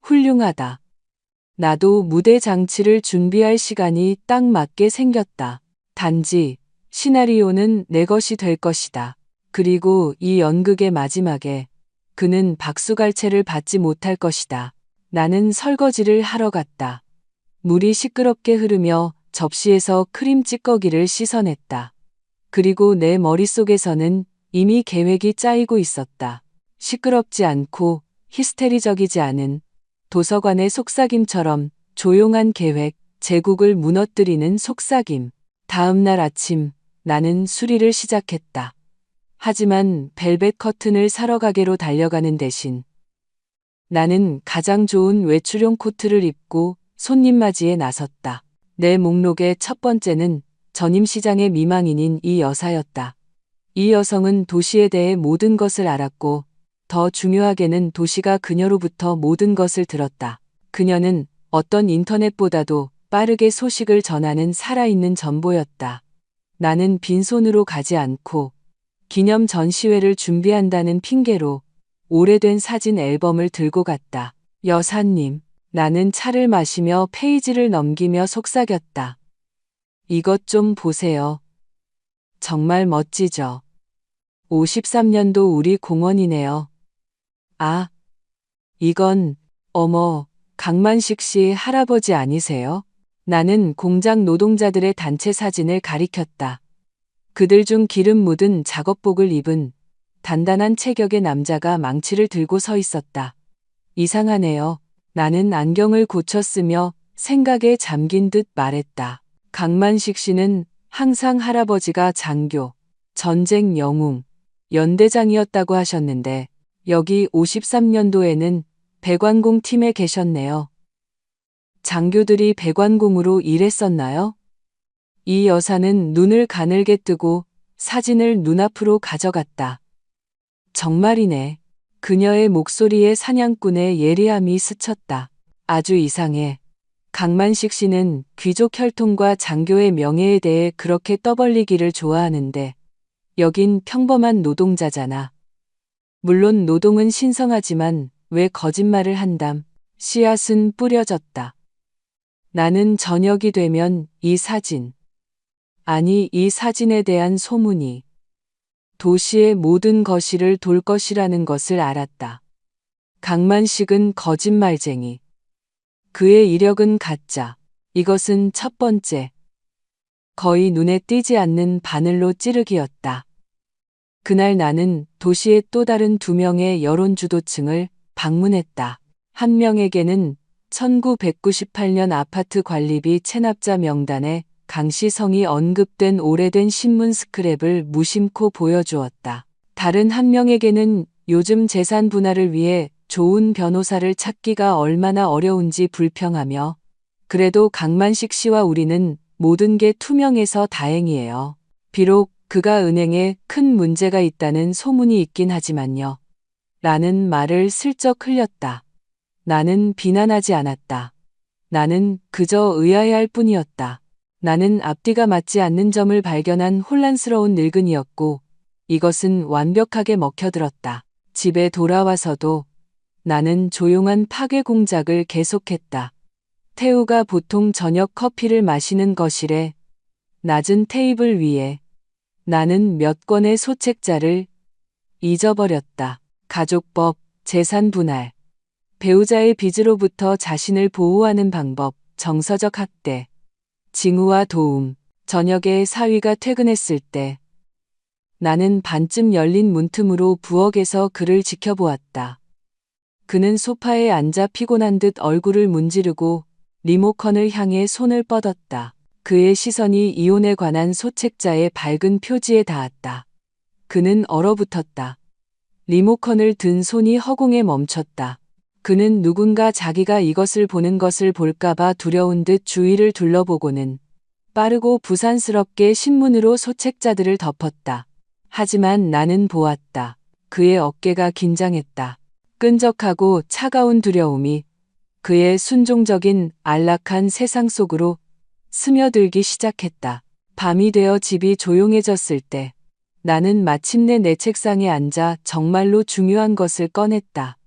훌륭하다. 나도 무대 장치를 준비할 시간이 딱 맞게 생겼다. 단지 시나리오는 내 것이 될 것이다. 그리고 이 연극의 마지막에 그는 박수갈채를 받지 못할 것이다. 나는 설거지를 하러 갔다. 물이 시끄럽게 흐르며 접시에서 크림 찌꺼기를 씻어냈다. 그리고 내 머릿속에서는 이미 계획이 짜이고 있었다. 시끄럽지 않고 히스테리적이지 않은 도서관의 속삭임처럼 조용한 계획, 제국을 무너뜨리는 속삭임. 다음 날 아침 나는 수리를 시작했다. 하지만 벨벳 커튼을 사러 가게로 달려가는 대신 나는 가장 좋은 외출용 코트를 입고 손님 맞이에 나섰다. 내 목록의 첫 번째는 전임시장의 미망인인 이 여사였다. 이 여성은 도시에 대해 모든 것을 알았고 더 중요하게는 도시가 그녀로부터 모든 것을 들었다. 그녀는 어떤 인터넷보다도 빠르게 소식을 전하는 살아있는 전보였다. 나는 빈손으로 가지 않고 기념 전시회를 준비한다는 핑계로 오래된 사진 앨범을 들고 갔다. 여사님, 나는 차를 마시며 페이지를 넘기며 속삭였다. 이것 좀 보세요. 정말 멋지죠? 53년도 우리 공원이네요. 아, 이건, 어머, 강만식 씨 할아버지 아니세요? 나는 공장 노동자들의 단체 사진을 가리켰다. 그들 중 기름 묻은 작업복을 입은 단단한 체격의 남자가 망치를 들고 서 있었다. 이상하네요. 나는 안경을 고쳤으며 생각에 잠긴 듯 말했다. 강만식 씨는 항상 할아버지가 장교, 전쟁 영웅, 연대장이었다고 하셨는데 여기 53년도에는 배관공 팀에 계셨네요. 장교들이 배관공으로 일했었나요? 이 여사는 눈을 가늘게 뜨고 사진을 눈앞으로 가져갔다. 정말이네. 그녀의 목소리에 사냥꾼의 예리함이 스쳤다. 아주 이상해. 강만식 씨는 귀족 혈통과 장교의 명예에 대해 그렇게 떠벌리기를 좋아하는데 여긴 평범한 노동자잖아. 물론 노동은 신성하지만 왜 거짓말을 한담. 씨앗은 뿌려졌다. 나는 저녁이 되면 이 사진, 아니 이 사진에 대한 소문이 도시의 모든 거실을 돌 것이라는 것을 알았다. 강만식은 거짓말쟁이. 그의 이력은 가짜. 이것은 첫 번째. 거의 눈에 띄지 않는 바늘로 찌르기였다. 그날 나는 도시의 또 다른 두 명의 여론주도층을 방문했다. 한 명에게는 1998년 아파트 관리비 체납자 명단에 강시성이 언급된 오래된 신문 스크랩을 무심코 보여주었다. 다른 한 명에게는 요즘 재산 분할을 위해 좋은 변호사를 찾기가 얼마나 어려운지 불평하며 그래도 강만식 씨와 우리는 모든 게 투명해서 다행이에요. 비록 그가 은행에 큰 문제가 있다는 소문이 있긴 하지만요. 라는 말을 슬쩍 흘렸다. 나는 비난하지 않았다. 나는 그저 의아해할 뿐이었다. 나는 앞뒤가 맞지 않는 점을 발견한 혼란스러운 늙은이였고 이것은 완벽하게 먹혀들었다. 집에 돌아와서도 나는 조용한 파괴 공작을 계속했다. 태우가 보통 저녁 커피를 마시는 거실에 낮은 테이블 위에 나는 몇 권의 소책자를 잊어버렸다. 가족법, 재산 분할, 배우자의 빚으로부터 자신을 보호하는 방법, 정서적 학대, 징후와 도움, 저녁에 사위가 퇴근했을 때 나는 반쯤 열린 문틈으로 부엌에서 그를 지켜보았다. 그는 소파에 앉아 피곤한 듯 얼굴을 문지르고 리모컨을 향해 손을 뻗었다. 그의 시선이 이혼에 관한 소책자의 밝은 표지에 닿았다. 그는 얼어붙었다. 리모컨을 든 손이 허공에 멈췄다. 그는 누군가 자기가 이것을 보는 것을 볼까봐 두려운 듯 주위를 둘러보고는 빠르고 부산스럽게 신문으로 소책자들을 덮었다. 하지만 나는 보았다. 그의 어깨가 긴장했다. 끈적하고 차가운 두려움이 그의 순종적인 안락한 세상 속으로 스며들기 시작했다. 밤이 되어 집이 조용해졌을 때 나는 마침내 내 책상에 앉아 정말로 중요한 것을 꺼냈다.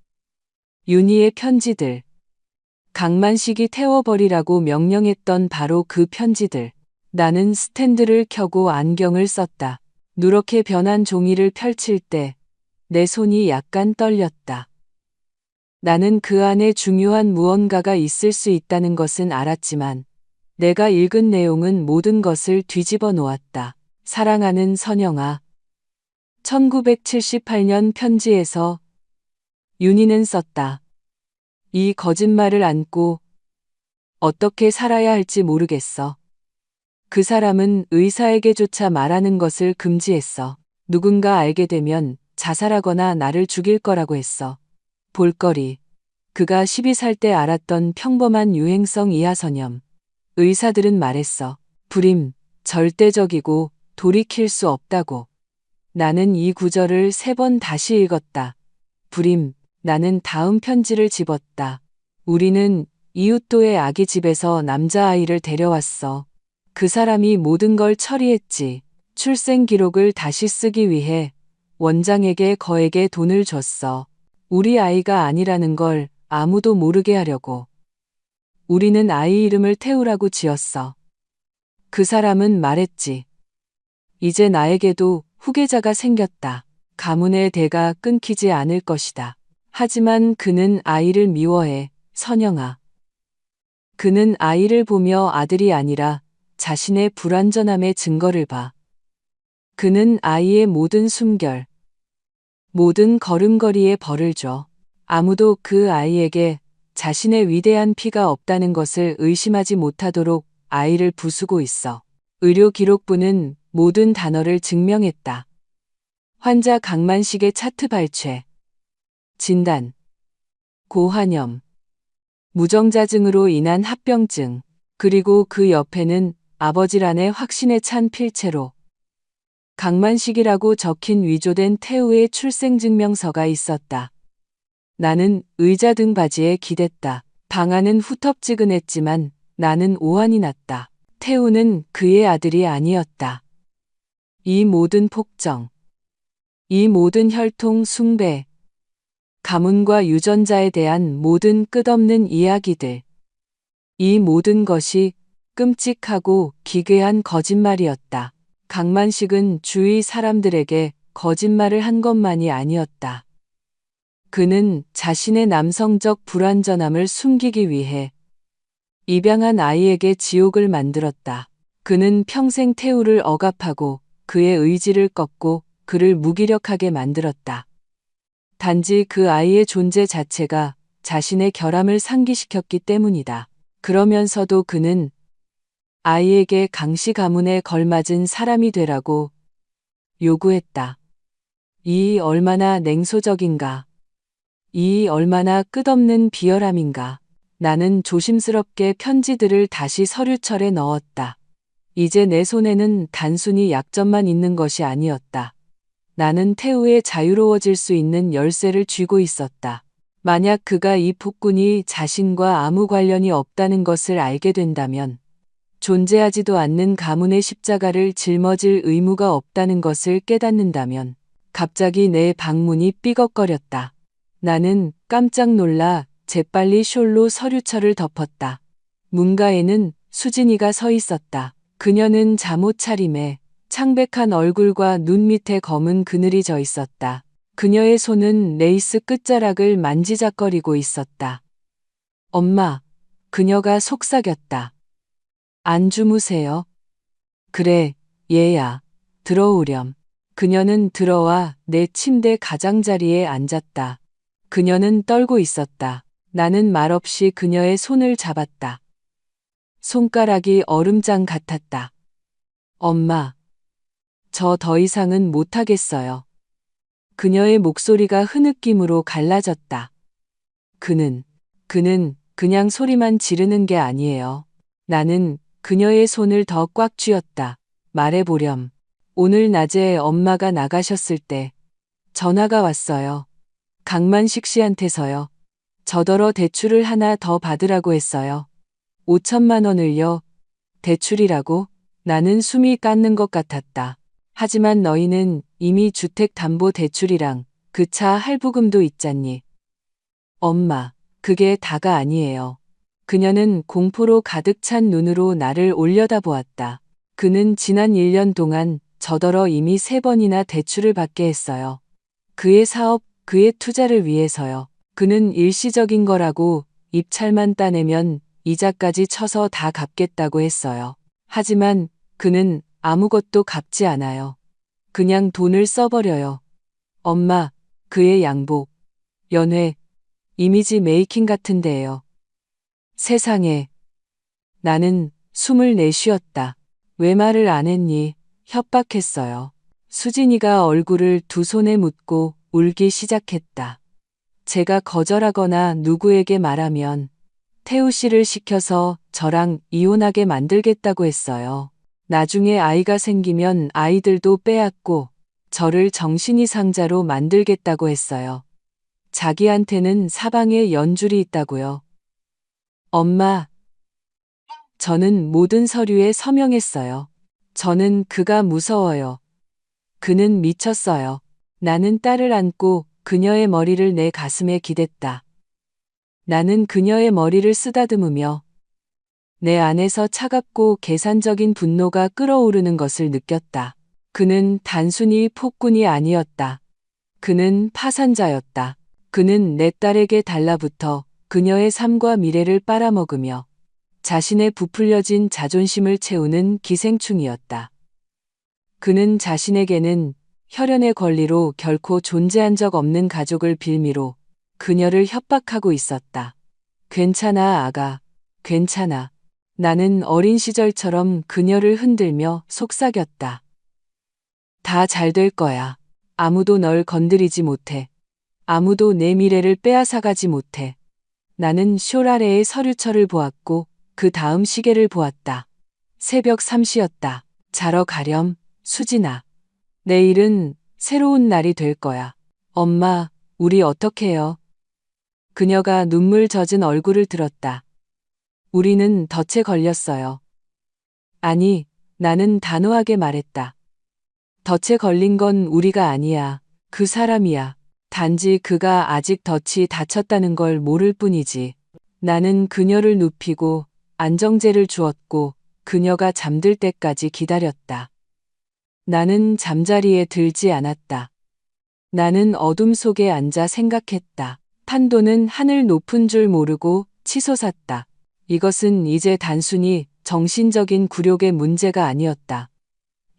윤희의 편지들. 강만식이 태워버리라고 명령했던 바로 그 편지들. 나는 스탠드를 켜고 안경을 썼다. 누렇게 변한 종이를 펼칠 때 내 손이 약간 떨렸다. 나는 그 안에 중요한 무언가가 있을 수 있다는 것은 알았지만 내가 읽은 내용은 모든 것을 뒤집어 놓았다. 사랑하는 선영아. 1978년 편지에서 윤희는 썼다. 이 거짓말을 안고 어떻게 살아야 할지 모르겠어. 그 사람은 의사에게조차 말하는 것을 금지했어. 누군가 알게 되면 자살하거나 나를 죽일 거라고 했어. 볼거리. 그가 12살 때 알았던 평범한 유행성 이하선염. 의사들은 말했어. 불임, 절대적이고 돌이킬 수 없다고. 나는 이 구절을 3번 다시 읽었다. 불임, 나는 다음 편지를 집었다. 우리는 이웃도의 아기 집에서 남자아이를 데려왔어. 그 사람이 모든 걸 처리했지. 출생 기록을 다시 쓰기 위해 원장에게 거액의 돈을 줬어. 우리 아이가 아니라는 걸 아무도 모르게 하려고. 우리는 아이 이름을 태우라고 지었어. 그 사람은 말했지. 이제 나에게도 후계자가 생겼다. 가문의 대가 끊기지 않을 것이다. 하지만 그는 아이를 미워해, 선영아. 그는 아이를 보며 아들이 아니라 자신의 불완전함의 증거를 봐. 그는 아이의 모든 숨결, 모든 걸음걸이에 벌을 줘. 아무도 그 아이에게 자신의 위대한 피가 없다는 것을 의심하지 못하도록 아이를 부수고 있어. 의료 기록부는 모든 단어를 증명했다. 환자 강만식의 차트 발췌. 진단. 고환염. 무정자증으로 인한 합병증. 그리고 그 옆에는 아버지란의 확신에 찬 필체로 강만식이라고 적힌 위조된 태우의 출생증명서가 있었다. 나는 의자 등받이에 기댔다. 방안은 후텁지근했지만 나는 오한이 났다. 태우는 그의 아들이 아니었다. 이 모든 폭정, 이 모든 혈통 숭배, 가문과 유전자에 대한 모든 끝없는 이야기들, 이 모든 것이 끔찍하고 기괴한 거짓말이었다. 강만식은 주위 사람들에게 거짓말을 한 것만이 아니었다. 그는 자신의 남성적 불완전함을 숨기기 위해 입양한 아이에게 지옥을 만들었다. 그는 평생 태우를 억압하고 그의 의지를 꺾고 그를 무기력하게 만들었다. 단지 그 아이의 존재 자체가 자신의 결함을 상기시켰기 때문이다. 그러면서도 그는 아이에게 강씨 가문에 걸맞은 사람이 되라고 요구했다. 이 얼마나 냉소적인가. 이 얼마나 끝없는 비열함인가. 나는 조심스럽게 편지들을 다시 서류철에 넣었다. 이제 내 손에는 단순히 약점만 있는 것이 아니었다. 나는 태우의 자유로워질 수 있는 열쇠를 쥐고 있었다. 만약 그가 이 폭군이 자신과 아무 관련이 없다는 것을 알게 된다면, 존재하지도 않는 가문의 십자가를 짊어질 의무가 없다는 것을 깨닫는다면, 갑자기 내 방문이 삐걱거렸다. 나는 깜짝 놀라 재빨리 숄로 서류철을 덮었다. 문가에는 수진이가 서 있었다. 그녀는 잠옷 차림에 창백한 얼굴과 눈 밑에 검은 그늘이 져 있었다. 그녀의 손은 레이스 끝자락을 만지작거리고 있었다. 엄마, 그녀가 속삭였다. 안 주무세요? 그래, 얘야. 들어오렴. 그녀는 들어와 내 침대 가장자리에 앉았다. 그녀는 떨고 있었다. 나는 말없이 그녀의 손을 잡았다. 손가락이 얼음장 같았다. 엄마, 저 더 이상은 못하겠어요. 그녀의 목소리가 흐느낌으로 갈라졌다. 그는 그냥 소리만 지르는 게 아니에요. 나는 그녀의 손을 더 꽉 쥐었다. 말해보렴. 오늘 낮에 엄마가 나가셨을 때 전화가 왔어요. 강만식 씨한테서요. 저더러 대출을 하나 더 받으라고 했어요. 5천만 원을요. 대출이라고? 나는 숨이 깎는 것 같았다. 하지만 너희는 이미 주택담보대출이랑 그 차 할부금도 있잖니. 엄마, 그게 다가 아니에요. 그녀는 공포로 가득 찬 눈으로 나를 올려다보았다. 그는 지난 1년 동안 저더러 이미 3번이나 대출을 받게 했어요. 그의 사업, 그의 투자를 위해서요. 그는 일시적인 거라고 입찰만 따내면 이자까지 쳐서 다 갚겠다고 했어요. 하지만 그는 아무것도 갚지 않아요. 그냥 돈을 써버려요. 엄마, 그의 양복, 연회, 이미지 메이킹 같은데요. 세상에. 나는 숨을 내쉬었다. 왜 말을 안 했니? 협박했어요. 수진이가 얼굴을 두 손에 묻고 울기 시작했다. 제가 거절하거나 누구에게 말하면 태우 씨를 시켜서 저랑 이혼하게 만들겠다고 했어요. 나중에 아이가 생기면 아이들도 빼앗고 저를 정신이 상자로 만들겠다고 했어요. 자기한테는 사방에 연줄이 있다고요. 엄마, 저는 모든 서류에 서명했어요. 저는 그가 무서워요. 그는 미쳤어요. 나는 딸을 안고 그녀의 머리를 내 가슴에 기댔다. 나는 그녀의 머리를 쓰다듬으며 내 안에서 차갑고 계산적인 분노가 끓어오르는 것을 느꼈다. 그는 단순히 폭군이 아니었다. 그는 파산자였다. 그는 내 딸에게 달라붙어 그녀의 삶과 미래를 빨아먹으며 자신의 부풀려진 자존심을 채우는 기생충이었다. 그는 자신에게는 혈연의 권리로 결코 존재한 적 없는 가족을 빌미로 그녀를 협박하고 있었다. 괜찮아, 아가. 괜찮아. 나는 어린 시절처럼 그녀를 흔들며 속삭였다. 다 잘 될 거야. 아무도 널 건드리지 못해. 아무도 내 미래를 빼앗아가지 못해. 나는 숄 아래의 서류철을 보았고 그 다음 시계를 보았다. 새벽 3시였다. 자러 가렴, 수진아. 내일은 새로운 날이 될 거야. 엄마, 우리 어떡해요? 그녀가 눈물 젖은 얼굴을 들었다. 우리는 덫에 걸렸어요. 아니, 나는 단호하게 말했다. 덫에 걸린 건 우리가 아니야. 그 사람이야. 단지 그가 아직 덫이 닫혔다는 걸 모를 뿐이지. 나는 그녀를 눕히고 안정제를 주었고 그녀가 잠들 때까지 기다렸다. 나는 잠자리에 들지 않았다. 나는 어둠 속에 앉아 생각했다. 판도는 하늘 높은 줄 모르고 치솟았다. 이것은 이제 단순히 정신적인 굴욕의 문제가 아니었다.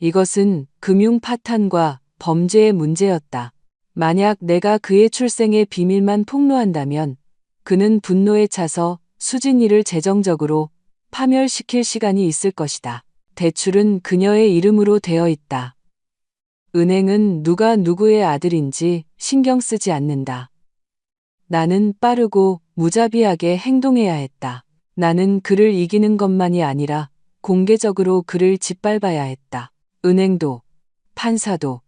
이것은 금융 파탄과 범죄의 문제였다. 만약 내가 그의 출생의 비밀만 폭로한다면 그는 분노에 차서 수진이를 재정적으로 파멸시킬 시간이 있을 것이다. 대출은 그녀의 이름으로 되어 있다. 은행은 누가 누구의 아들인지 신경 쓰지 않는다. 나는 빠르고 무자비하게 행동해야 했다. 나는 그를 이기는 것만이 아니라 공개적으로 그를 짓밟아야 했다. 은행도, 판사도,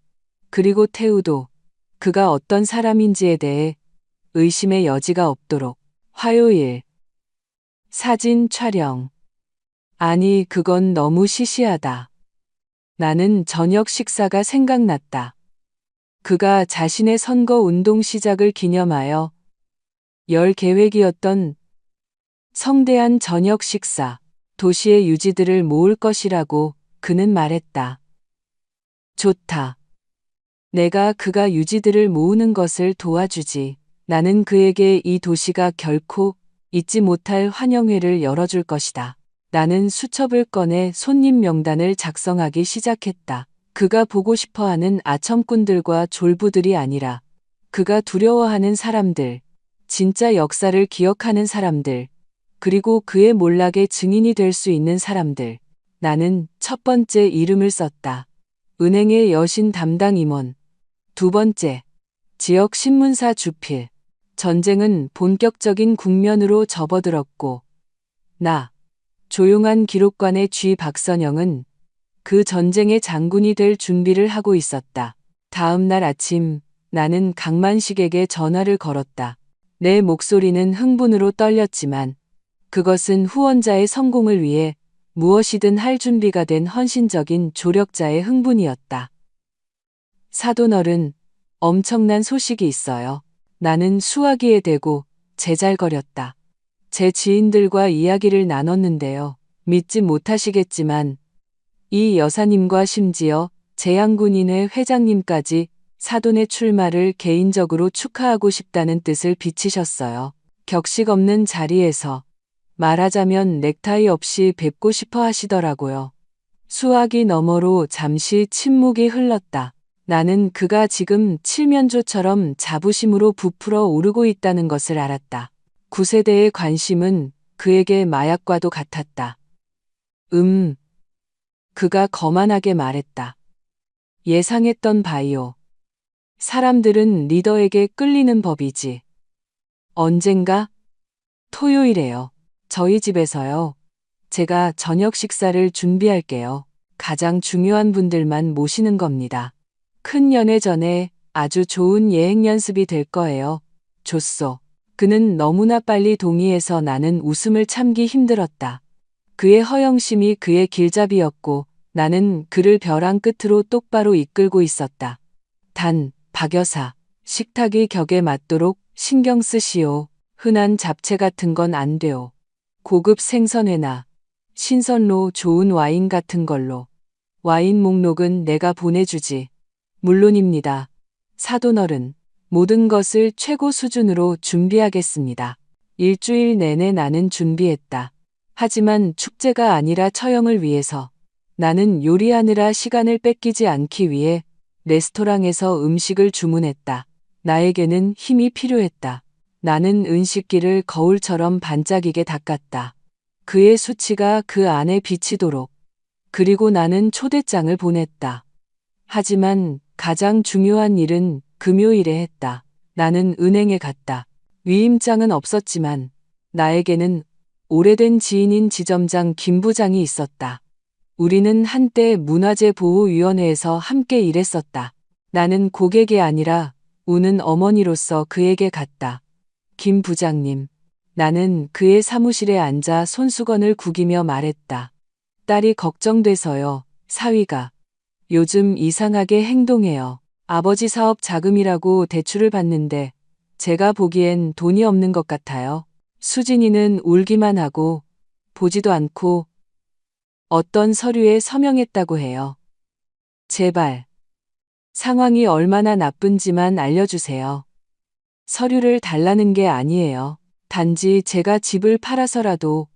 그리고 태우도 그가 어떤 사람인지에 대해 의심의 여지가 없도록. 화요일. 사진 촬영. 아니, 그건 너무 시시하다. 나는 저녁 식사가 생각났다. 그가 자신의 선거 운동 시작을 기념하여 열 계획이었던 성대한 저녁 식사, 도시의 유지들을 모을 것이라고 그는 말했다. 좋다. 내가 그가 유지들을 모으는 것을 도와주지. 나는 그에게 이 도시가 결코 잊지 못할 환영회를 열어줄 것이다. 나는 수첩을 꺼내 손님 명단을 작성하기 시작했다. 그가 보고 싶어하는 아첨꾼들과 졸부들이 아니라 그가 두려워하는 사람들, 진짜 역사를 기억하는 사람들, 그리고 그의 몰락의 증인이 될 수 있는 사람들. 나는 첫 번째 이름을 썼다. 은행의 여신 담당 임원. 두 번째, 지역 신문사 주필. 전쟁은 본격적인 국면으로 접어들었고 나, 조용한 기록관의 쥐 박선영은 그 전쟁의 장군이 될 준비를 하고 있었다. 다음 날 아침 나는 강만식에게 전화를 걸었다. 내 목소리는 흥분으로 떨렸지만 그것은 후원자의 성공을 위해 무엇이든 할 준비가 된 헌신적인 조력자의 흥분이었다. 사돈어른, 엄청난 소식이 있어요. 나는 수화기에 대고 제잘거렸다. 제 지인들과 이야기를 나눴는데요. 믿지 못하시겠지만 이 여사님과 심지어 재향군인회 회장님까지 사돈의 출마를 개인적으로 축하하고 싶다는 뜻을 비치셨어요. 격식 없는 자리에서 말하자면 넥타이 없이 뵙고 싶어 하시더라고요. 수화기 너머로 잠시 침묵이 흘렀다. 나는 그가 지금 칠면조처럼 자부심으로 부풀어 오르고 있다는 것을 알았다. 9세대의 관심은 그에게 마약과도 같았다. 그가 거만하게 말했다. 예상했던 바이오. 사람들은 리더에게 끌리는 법이지. 언젠가? 토요일에요. 저희 집에서요. 제가 저녁 식사를 준비할게요. 가장 중요한 분들만 모시는 겁니다. 큰 연애 전에 아주 좋은 예행 연습이 될 거예요. 줬소. 그는 너무나 빨리 동의해서 나는 웃음을 참기 힘들었다. 그의 허영심이 그의 길잡이였고 나는 그를 벼랑 끝으로 똑바로 이끌고 있었다. 단, 박 여사, 식탁이 격에 맞도록 신경 쓰시오. 흔한 잡채 같은 건 안 돼요. 고급 생선회나 신선로 좋은 와인 같은 걸로. 와인 목록은 내가 보내주지. 물론입니다. 사돈어른, 모든 것을 최고 수준으로 준비하겠습니다. 일주일 내내 나는 준비했다. 하지만 축제가 아니라 처형을 위해서 나는 요리하느라 시간을 뺏기지 않기 위해 레스토랑에서 음식을 주문했다. 나에게는 힘이 필요했다. 나는 은식기를 거울처럼 반짝이게 닦았다. 그의 수치가 그 안에 비치도록. 그리고 나는 초대장을 보냈다. 하지만 가장 중요한 일은 금요일에 했다. 나는 은행에 갔다. 위임장은 없었지만 나에게는 오래된 지인인 지점장 김 부장이 있었다. 우리는 한때 문화재보호위원회에서 함께 일했었다. 나는 고객이 아니라 우는 어머니로서 그에게 갔다. 김 부장님. 나는 그의 사무실에 앉아 손수건을 구기며 말했다. 딸이 걱정돼서요. 사위가 요즘 이상하게 행동해요. 아버지 사업 자금이라고 대출을 받는데 제가 보기엔 돈이 없는 것 같아요. 수진이는 울기만 하고 보지도 않고 어떤 서류에 서명했다고 해요. 제발 상황이 얼마나 나쁜지만 알려주세요. 서류를 달라는 게 아니에요. 단지 제가 집을 팔아서라도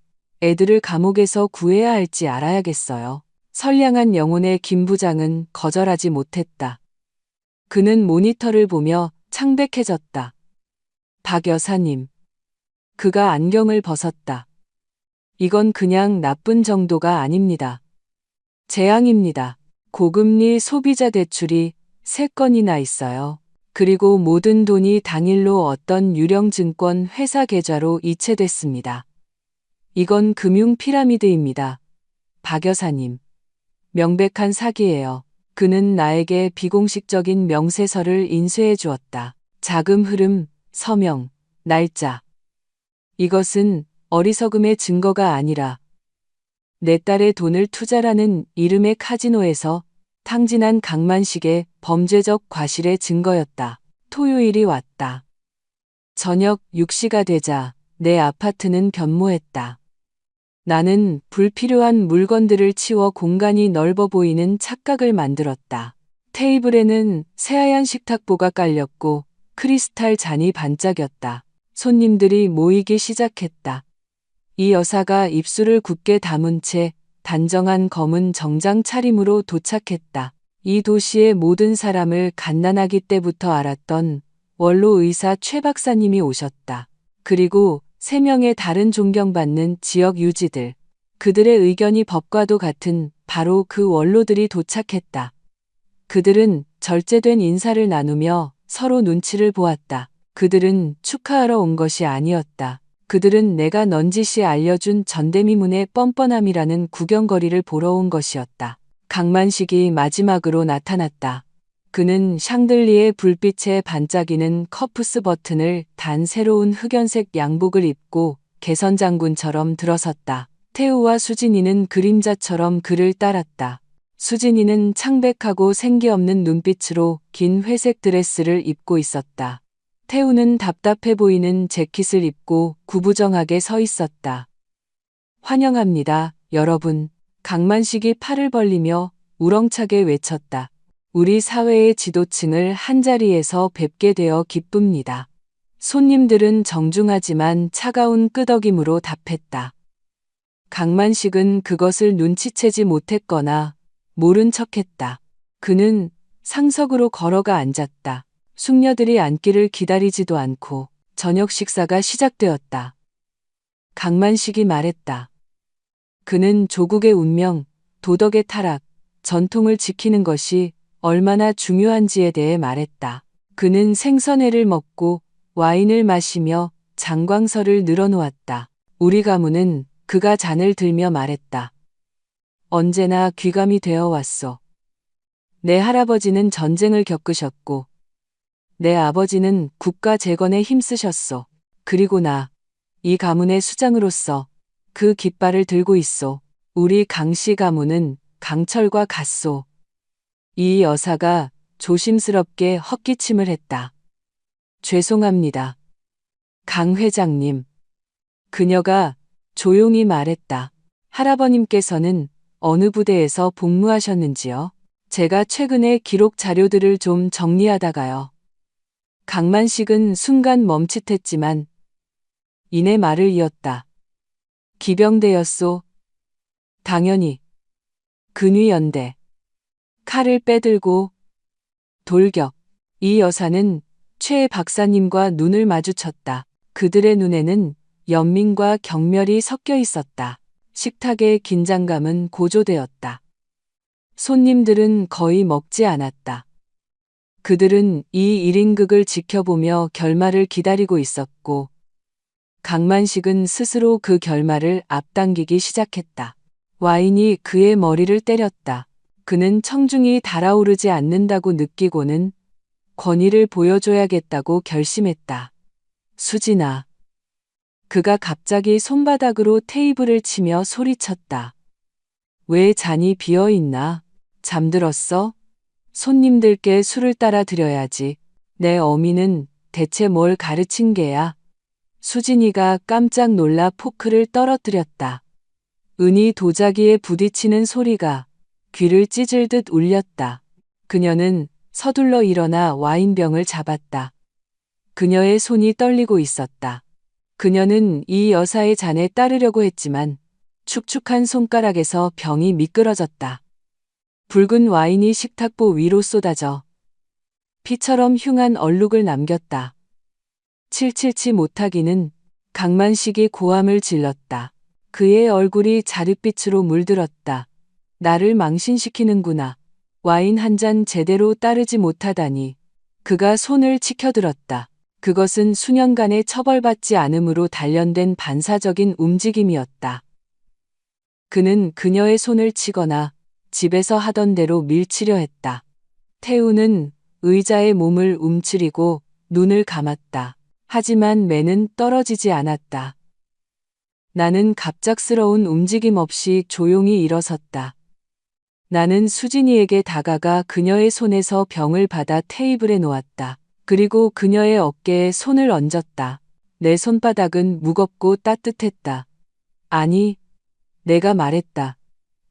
애들을 감옥에서 구해야 할지 알아야겠어요. 선량한 영혼의 김 부장은 거절하지 못했다. 그는 모니터를 보며 창백해졌다. 박 여사님. 그가 안경을 벗었다. 이건 그냥 나쁜 정도가 아닙니다. 재앙입니다. 고금리 소비자 대출이 3건이나 있어요. 그리고 모든 돈이 당일로 어떤 유령증권 회사 계좌로 이체됐습니다. 이건 금융 피라미드입니다. 박 여사님. 명백한 사기예요. 그는 나에게 비공식적인 명세서를 인쇄해 주었다. 자금 흐름, 서명, 날짜. 이것은 어리석음의 증거가 아니라 내 딸의 돈을 투자라는 이름의 카지노에서 탕진한 강만식의 범죄적 과실의 증거였다. 토요일이 왔다. 저녁 6시가 되자 내 아파트는 변모했다. 나는 불필요한 물건들을 치워 공간이 넓어 보이는 착각을 만들었다. 테이블에는 새하얀 식탁보가 깔렸고 크리스탈 잔이 반짝였다. 손님들이 모이기 시작했다. 이 여사가 입술을 굳게 다문 채 단정한 검은 정장 차림으로 도착했다. 이 도시의 모든 사람을 갓난아기 때부터 알았던 원로 의사 최 박사님이 오셨다. 그리고 3명의 다른 존경받는 지역 유지들. 그들의 의견이 법과도 같은 바로 그 원로들이 도착했다. 그들은 절제된 인사를 나누며 서로 눈치를 보았다. 그들은 축하하러 온 것이 아니었다. 그들은 내가 넌지시 알려준 전대미문의 뻔뻔함이라는 구경거리를 보러 온 것이었다. 강만식이 마지막으로 나타났다. 그는 샹들리에 불빛에 반짝이는 커프스 버튼을 단 새로운 흑연색 양복을 입고 개선장군처럼 들어섰다. 태우와 수진이는 그림자처럼 그를 따랐다. 수진이는 창백하고 생기 없는 눈빛으로 긴 회색 드레스를 입고 있었다. 태우는 답답해 보이는 재킷을 입고 구부정하게 서 있었다. 환영합니다, 여러분. 강만식이 팔을 벌리며 우렁차게 외쳤다. 우리 사회의 지도층을 한자리에서 뵙게 되어 기쁩니다. 손님들은 정중하지만 차가운 끄덕임으로 답했다. 강만식은 그것을 눈치채지 못했거나 모른 척했다. 그는 상석으로 걸어가 앉았다. 숙녀들이 앉기를 기다리지도 않고 저녁 식사가 시작되었다. 강만식이 말했다. 그는 조국의 운명, 도덕의 타락, 전통을 지키는 것이 얼마나 중요한지에 대해 말했다. 그는 생선회를 먹고 와인을 마시며 장광설을 늘어놓았다. 우리 가문은 그가 잔을 들며 말했다. 언제나 귀감이 되어 왔소. 내 할아버지는 전쟁을 겪으셨고 내 아버지는 국가 재건에 힘쓰셨소. 그리고 나, 이 가문의 수장으로서 그 깃발을 들고 있소. 우리 강씨 가문은 강철과 같소. 이 여사가 조심스럽게 헛기침을 했다. 죄송합니다. 강 회장님. 그녀가 조용히 말했다. 할아버님께서는 어느 부대에서 복무하셨는지요? 제가 최근에 기록 자료들을 좀 정리하다가요. 강만식은 순간 멈칫했지만 이내 말을 이었다. 기병대였소. 당연히. 근위연대. 칼을 빼들고 돌격. 이 여사는 최 박사님과 눈을 마주쳤다. 그들의 눈에는 연민과 경멸이 섞여 있었다. 식탁의 긴장감은 고조되었다. 손님들은 거의 먹지 않았다. 그들은 이 1인극을 지켜보며 결말을 기다리고 있었고, 강만식은 스스로 그 결말을 앞당기기 시작했다. 와인이 그의 머리를 때렸다. 그는 청중이 달아오르지 않는다고 느끼고는 권위를 보여줘야겠다고 결심했다. 수진아. 그가 갑자기 손바닥으로 테이블을 치며 소리쳤다. 왜 잔이 비어있나? 잠들었어? 손님들께 술을 따라 드려야지. 내 어미는 대체 뭘 가르친 게야? 수진이가 깜짝 놀라 포크를 떨어뜨렸다. 은이 도자기에 부딪히는 소리가 귀를 찢을듯 울렸다. 그녀는 서둘러 일어나 와인병을 잡았다. 그녀의 손이 떨리고 있었다. 그녀는 이 여사의 잔에 따르려고 했지만 축축한 손가락에서 병이 미끄러졌다. 붉은 와인이 식탁보 위로 쏟아져 피처럼 흉한 얼룩을 남겼다. 칠칠치 못하기는 강만식이 고함을 질렀다. 그의 얼굴이 자릿빛으로 물들었다. 나를 망신시키는구나. 와인 한 잔 제대로 따르지 못하다니. 그가 손을 치켜들었다. 그것은 수년간의 처벌받지 않음으로 단련된 반사적인 움직임이었다. 그는 그녀의 손을 치거나 집에서 하던 대로 밀치려 했다. 태우는 의자에 몸을 움츠리고 눈을 감았다. 하지만 매는 떨어지지 않았다. 나는 갑작스러운 움직임 없이 조용히 일어섰다. 나는 수진이에게 다가가 그녀의 손에서 병을 받아 테이블에 놓았다. 그리고 그녀의 어깨에 손을 얹었다. 내 손바닥은 무겁고 따뜻했다. 아니, 내가 말했다.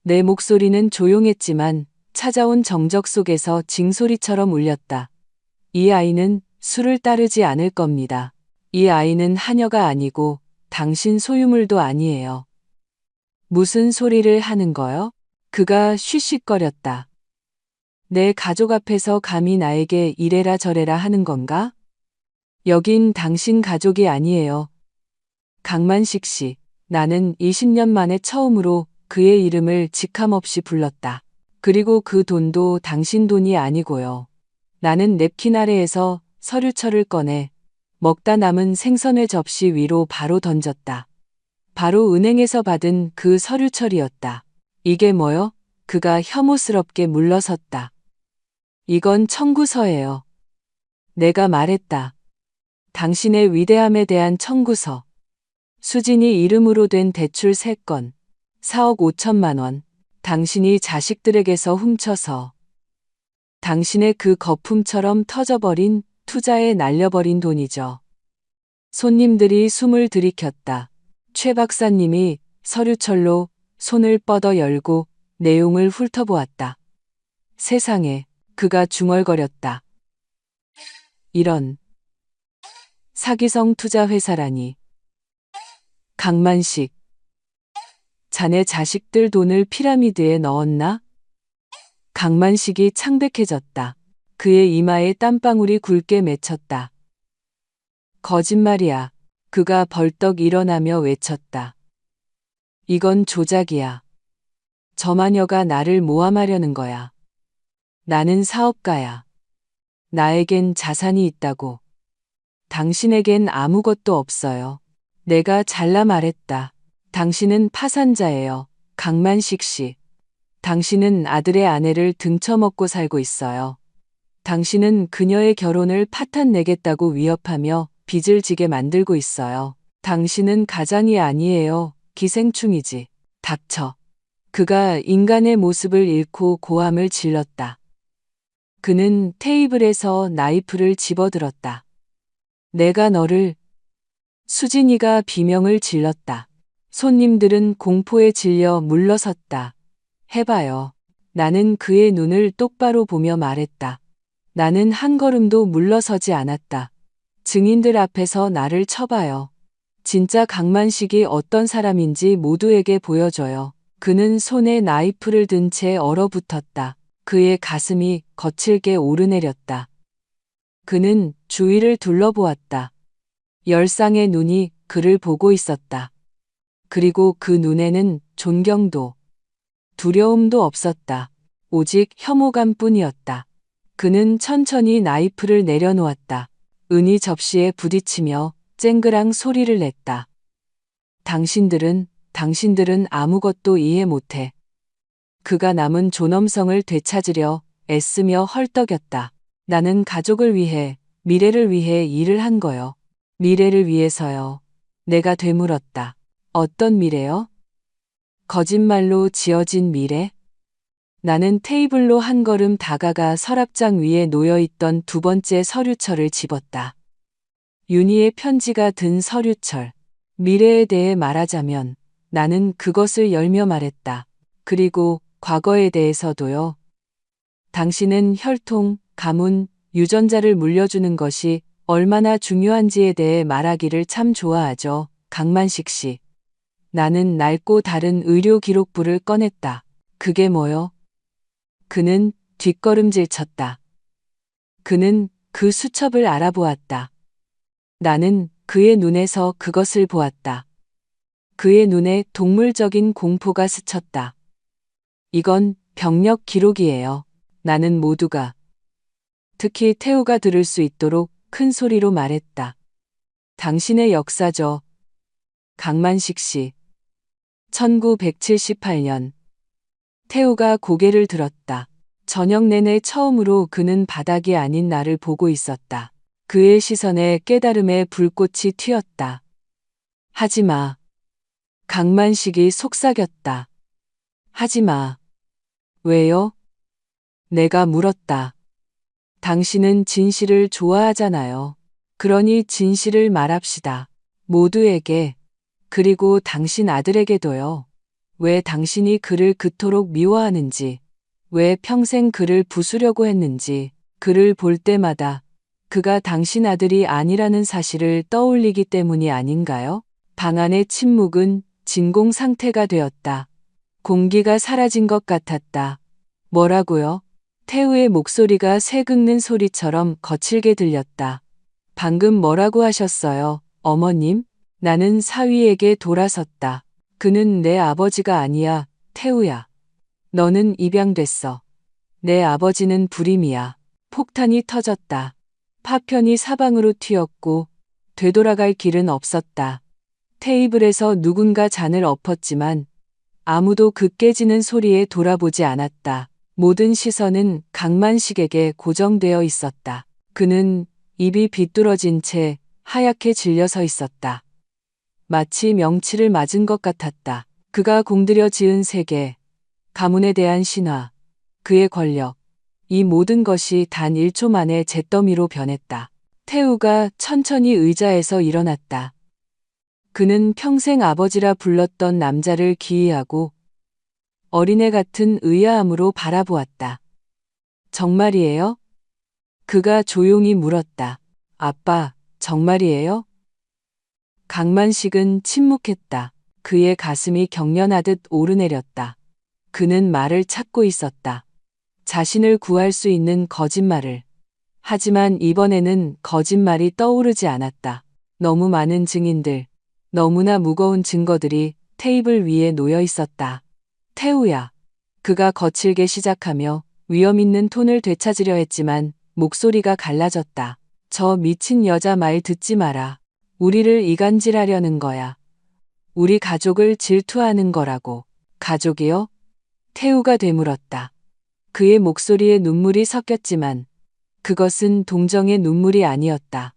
내 목소리는 조용했지만 찾아온 정적 속에서 징소리처럼 울렸다. 이 아이는 술을 따르지 않을 겁니다. 이 아이는 하녀가 아니고 당신 소유물도 아니에요. 무슨 소리를 하는 거요? 그가 쉿쉿거렸다. 내 가족 앞에서 감히 나에게 이래라 저래라 하는 건가? 여긴 당신 가족이 아니에요. 강만식 씨, 나는 20년 만에 처음으로 그의 이름을 직함없이 불렀다. 그리고 그 돈도 당신 돈이 아니고요. 나는 냅킨 아래에서 서류철을 꺼내 먹다 남은 생선회 접시 위로 바로 던졌다. 바로 은행에서 받은 그 서류철이었다. 이게 뭐요? 그가 혐오스럽게 물러섰다. 이건 청구서예요. 내가 말했다. 당신의 위대함에 대한 청구서. 수진이 이름으로 된 대출 3건, 4억 5천만 원. 당신이 자식들에게서 훔쳐서 당신의 그 거품처럼 터져버린 투자에 날려버린 돈이죠. 손님들이 숨을 들이켰다. 최 박사님이 서류철로 손을 뻗어 열고 내용을 훑어보았다. 세상에, 그가 중얼거렸다. 이런 사기성 투자회사라니. 강만식, 자네 자식들 돈을 피라미드에 넣었나? 강만식이 창백해졌다. 그의 이마에 땀방울이 굵게 맺혔다. 거짓말이야. 그가 벌떡 일어나며 외쳤다. 이건 조작이야. 저 마녀가 나를 모함하려는 거야. 나는 사업가야. 나에겐 자산이 있다고. 당신에겐 아무것도 없어요. 내가 잘라 말했다. 당신은 파산자예요. 강만식 씨. 당신은 아들의 아내를 등쳐먹고 살고 있어요. 당신은 그녀의 결혼을 파탄내겠다고 위협하며 빚을 지게 만들고 있어요. 당신은 가장이 아니에요. 기생충이지. 닥쳐. 그가 인간의 모습을 잃고 고함을 질렀다. 그는 테이블에서 나이프를 집어들었다. 내가 너를... 수진이가 비명을 질렀다. 손님들은 공포에 질려 물러섰다. 해봐요. 나는 그의 눈을 똑바로 보며 말했다. 나는 한 걸음도 물러서지 않았다. 증인들 앞에서 나를 쳐봐요. 진짜 강만식이 어떤 사람인지 모두에게 보여줘요. 그는 손에 나이프를 든 채 얼어붙었다. 그의 가슴이 거칠게 오르내렸다. 그는 주위를 둘러보았다. 열쌍의 눈이 그를 보고 있었다. 그리고 그 눈에는 존경도 두려움도 없었다. 오직 혐오감뿐이었다. 그는 천천히 나이프를 내려놓았다. 은이 접시에 부딪히며 쨍그랑 소리를 냈다. 당신들은 아무것도 이해 못해. 그가 남은 존엄성을 되찾으려 애쓰며 헐떡였다. 나는 가족을 위해, 미래를 위해 일을 한 거요. 미래를 위해서요. 내가 되물었다. 어떤 미래요? 거짓말로 지어진 미래? 나는 테이블로 한 걸음 다가가 서랍장 위에 놓여있던 두 번째 서류철을 집었다. 윤희의 편지가 든 서류철. 미래에 대해 말하자면 나는 그것을 열며 말했다. 그리고 과거에 대해서도요. 당신은 혈통, 가문, 유전자를 물려주는 것이 얼마나 중요한지에 대해 말하기를 참 좋아하죠. 강만식 씨. 나는 낡고 다른 의료 기록부를 꺼냈다. 그게 뭐요? 그는 뒷걸음질 쳤다. 그는 그 수첩을 알아보았다. 나는 그의 눈에서 그것을 보았다. 그의 눈에 동물적인 공포가 스쳤다. 이건 병력 기록이에요. 나는 모두가, 특히 태우가 들을 수 있도록 큰 소리로 말했다. 당신의 역사죠. 강만식 씨. 1978년. 태우가 고개를 들었다. 저녁 내내 처음으로 그는 바닥이 아닌 나를 보고 있었다. 그의 시선에 깨달음의 불꽃이 튀었다. 하지마. 강만식이 속삭였다. 하지마. 왜요? 내가 물었다. 당신은 진실을 좋아하잖아요. 그러니 진실을 말합시다. 모두에게. 그리고 당신 아들에게도요. 왜 당신이 그를 그토록 미워하는지, 왜 평생 그를 부수려고 했는지, 그를 볼 때마다 그가 당신 아들이 아니라는 사실을 떠올리기 때문이 아닌가요? 방 안의 침묵은 진공 상태가 되었다. 공기가 사라진 것 같았다. 뭐라고요? 태우의 목소리가 새 긁는 소리처럼 거칠게 들렸다. 방금 뭐라고 하셨어요, 어머님? 나는 사위에게 돌아섰다. 그는 내 아버지가 아니야, 태우야. 너는 입양됐어. 내 아버지는 불임이야. 폭탄이 터졌다. 파편이 사방으로 튀었고 되돌아갈 길은 없었다. 테이블에서 누군가 잔을 엎었지만 아무도 그 깨지는 소리에 돌아보지 않았다. 모든 시선은 강만식에게 고정되어 있었다. 그는 입이 비뚤어진 채 하얗게 질려서 있었다. 마치 명치를 맞은 것 같았다. 그가 공들여 지은 세계, 가문에 대한 신화, 그의 권력, 이 모든 것이 단 1초 만에 잿더미로 변했다. 태우가 천천히 의자에서 일어났다. 그는 평생 아버지라 불렀던 남자를 기이하고 어린애 같은 의아함으로 바라보았다. 정말이에요? 그가 조용히 물었다. 아빠, 정말이에요? 강만식은 침묵했다. 그의 가슴이 경련하듯 오르내렸다. 그는 말을 찾고 있었다. 자신을 구할 수 있는 거짓말을. 하지만 이번에는 거짓말이 떠오르지 않았다. 너무 많은 증인들, 너무나 무거운 증거들이 테이블 위에 놓여 있었다. 태우야. 그가 거칠게 시작하며 위험 있는 톤을 되찾으려 했지만 목소리가 갈라졌다. 저 미친 여자 말 듣지 마라. 우리를 이간질하려는 거야. 우리 가족을 질투하는 거라고. 가족이요? 태우가 되물었다. 그의 목소리에 눈물이 섞였지만 그것은 동정의 눈물이 아니었다.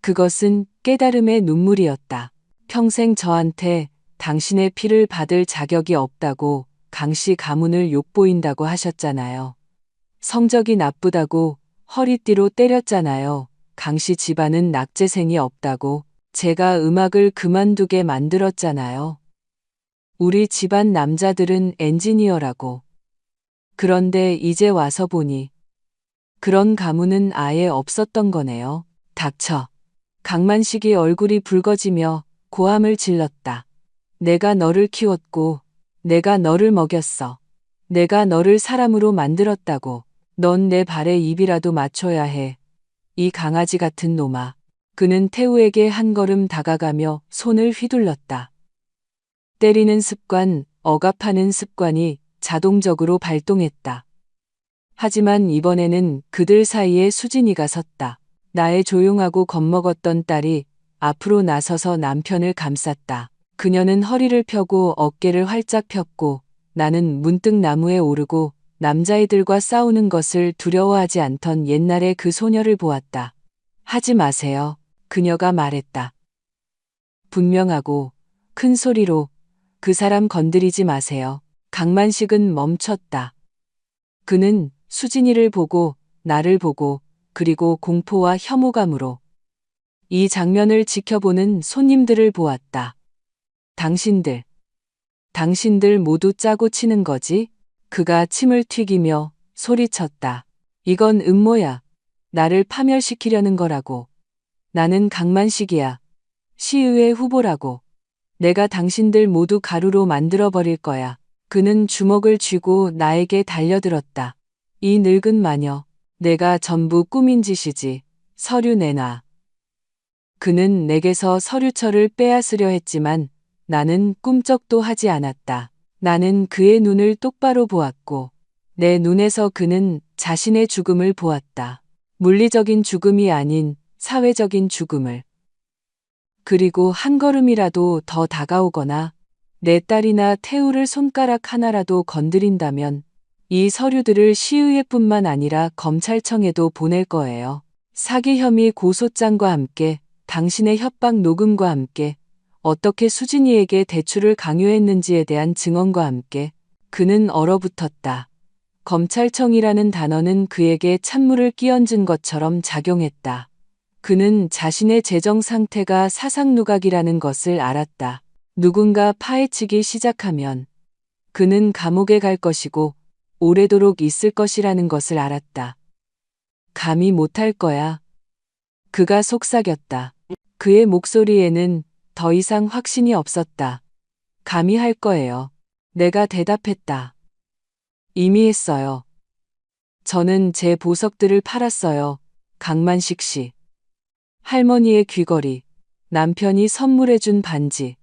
그것은 깨달음의 눈물이었다. 평생 저한테 당신의 피를 받을 자격이 없다고 강씨 가문을 욕보인다고 하셨잖아요. 성적이 나쁘다고 허리띠로 때렸잖아요. 강씨 집안은 낙제생이 없다고 제가 음악을 그만두게 만들었잖아요. 우리 집안 남자들은 엔지니어라고. 그런데 이제 와서 보니 그런 가문은 아예 없었던 거네요. 닥쳐. 강만식이 얼굴이 붉어지며 고함을 질렀다. 내가 너를 키웠고 내가 너를 먹였어. 내가 너를 사람으로 만들었다고. 넌 내 발에 입이라도 맞춰야 해. 이 강아지 같은 놈아. 그는 태우에게 한 걸음 다가가며 손을 휘둘렀다. 때리는 습관, 억압하는 습관이 자동적으로 발동했다. 하지만 이번에는 그들 사이에 수진이가 섰다. 나의 조용하고 겁먹었던 딸이 앞으로 나서서 남편을 감쌌다. 그녀는 허리를 펴고 어깨를 활짝 폈고 나는 문득 나무에 오르고 남자애들과 싸우는 것을 두려워하지 않던 옛날의 그 소녀를 보았다. 하지 마세요. 그녀가 말했다. 분명하고 큰 소리로 그 사람 건드리지 마세요. 강만식은 멈췄다. 그는 수진이를 보고 나를 보고 그리고 공포와 혐오감으로 이 장면을 지켜보는 손님들을 보았다. 당신들 모두 짜고 치는 거지? 그가 침을 튀기며 소리쳤다. 이건 음모야. 나를 파멸시키려는 거라고. 나는 강만식이야. 시의회 후보라고. 내가 당신들 모두 가루로 만들어버릴 거야. 그는 주먹을 쥐고 나에게 달려들었다. 이 늙은 마녀. 내가 전부 꾸민 짓이지. 서류 내놔. 그는 내게서 서류철을 빼앗으려 했지만 나는 꿈쩍도 하지 않았다. 나는 그의 눈을 똑바로 보았고 내 눈에서 그는 자신의 죽음을 보았다. 물리적인 죽음이 아닌 사회적인 죽음을. 그리고 한 걸음이라도 더 다가오거나 내 딸이나 태우를 손가락 하나라도 건드린다면 이 서류들을 시의회뿐만 아니라 검찰청에도 보낼 거예요. 사기 혐의 고소장과 함께 당신의 협박 녹음과 함께 어떻게 수진이에게 대출을 강요했는지에 대한 증언과 함께 그는 얼어붙었다. 검찰청이라는 단어는 그에게 찬물을 끼얹은 것처럼 작용했다. 그는 자신의 재정 상태가 사상누각이라는 것을 알았다. 누군가 파헤치기 시작하면 그는 감옥에 갈 것이고 오래도록 있을 것이라는 것을 알았다. 감히 못할 거야. 그가 속삭였다. 그의 목소리에는 더 이상 확신이 없었다. 감히 할 거예요. 내가 대답했다. 이미 했어요. 저는 제 보석들을 팔았어요. 강만식 씨. 할머니의 귀걸이, 남편이 선물해준 반지.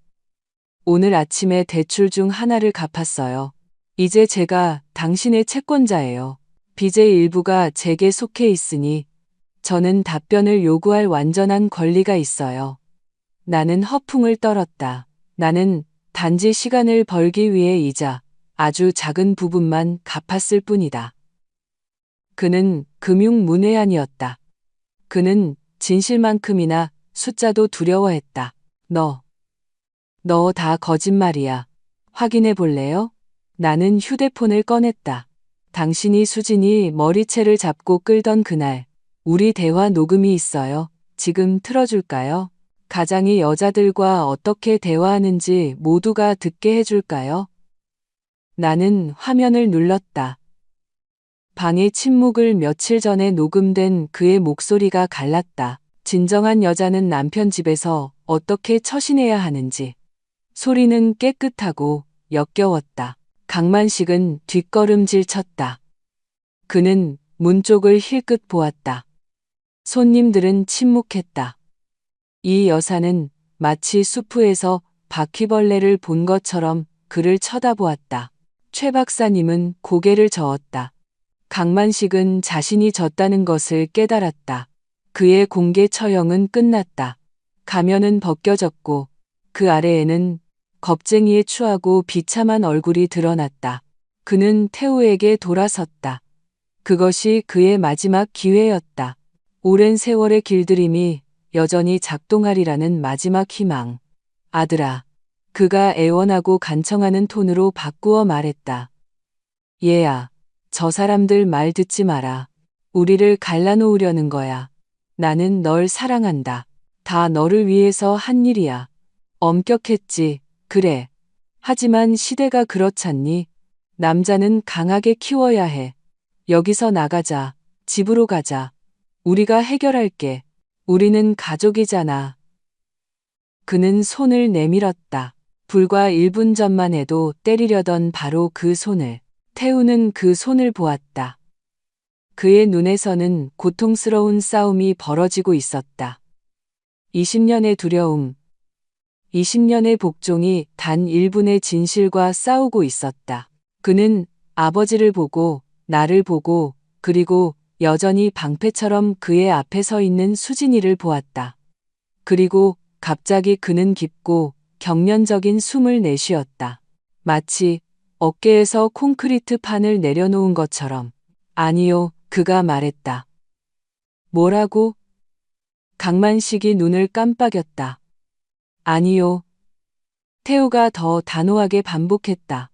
오늘 아침에 대출 중 하나를 갚았어요. 이제 제가 당신의 채권자예요. 빚의 일부가 제게 속해 있으니 저는 답변을 요구할 완전한 권리가 있어요. 나는 허풍을 떨었다. 나는 단지 시간을 벌기 위해 이자 아주 작은 부분만 갚았을 뿐이다. 그는 금융문외한이었다. 그는 진실만큼이나 숫자도 두려워했다. 너 다 거짓말이야. 확인해 볼래요? 나는 휴대폰을 꺼냈다. 당신이 수진이 머리채를 잡고 끌던 그날, 우리 대화 녹음이 있어요. 지금 틀어줄까요? 가장이 여자들과 어떻게 대화하는지 모두가 듣게 해줄까요? 나는 화면을 눌렀다. 방의 침묵을 며칠 전에 녹음된 그의 목소리가 갈랐다. 진정한 여자는 남편 집에서 어떻게 처신해야 하는지. 소리는 깨끗하고 역겨웠다. 강만식은 뒷걸음질 쳤다. 그는 문 쪽을 힐끗 보았다. 손님들은 침묵했다. 이 여사는 마치 수프에서 바퀴벌레를 본 것처럼 그를 쳐다보았다. 최 박사님은 고개를 저었다. 강만식은 자신이 졌다는 것을 깨달았다. 그의 공개 처형은 끝났다. 가면은 벗겨졌고 그 아래에는 겁쟁이의 추하고 비참한 얼굴이 드러났다. 그는 태우에게 돌아섰다. 그것이 그의 마지막 기회였다. 오랜 세월의 길들임이 여전히 작동하리라는 마지막 희망. 아들아. 그가 애원하고 간청하는 톤으로 바꾸어 말했다. 얘야, 저 사람들 말 듣지 마라. 우리를 갈라놓으려는 거야. 나는 널 사랑한다. 다 너를 위해서 한 일이야. 엄격했지, 그래. 하지만 시대가 그렇잖니. 남자는 강하게 키워야 해. 여기서 나가자. 집으로 가자. 우리가 해결할게. 우리는 가족이잖아. 그는 손을 내밀었다. 불과 1분 전만 해도 때리려던 바로 그 손을. 태우는 그 손을 보았다. 그의 눈에서는 고통스러운 싸움이 벌어지고 있었다. 20년의 두려움, 20년의 복종이 단 1분의 진실과 싸우고 있었다. 그는 아버지를 보고, 나를 보고, 그리고 여전히 방패처럼 그의 앞에 서 있는 수진이를 보았다. 그리고 갑자기 그는 깊고 경련적인 숨을 내쉬었다. 마치 어깨에서 콘크리트 판을 내려놓은 것처럼. 아니요, 그가 말했다. 뭐라고? 강만식이 눈을 깜빡였다. 아니요. 태우가 더 단호하게 반복했다.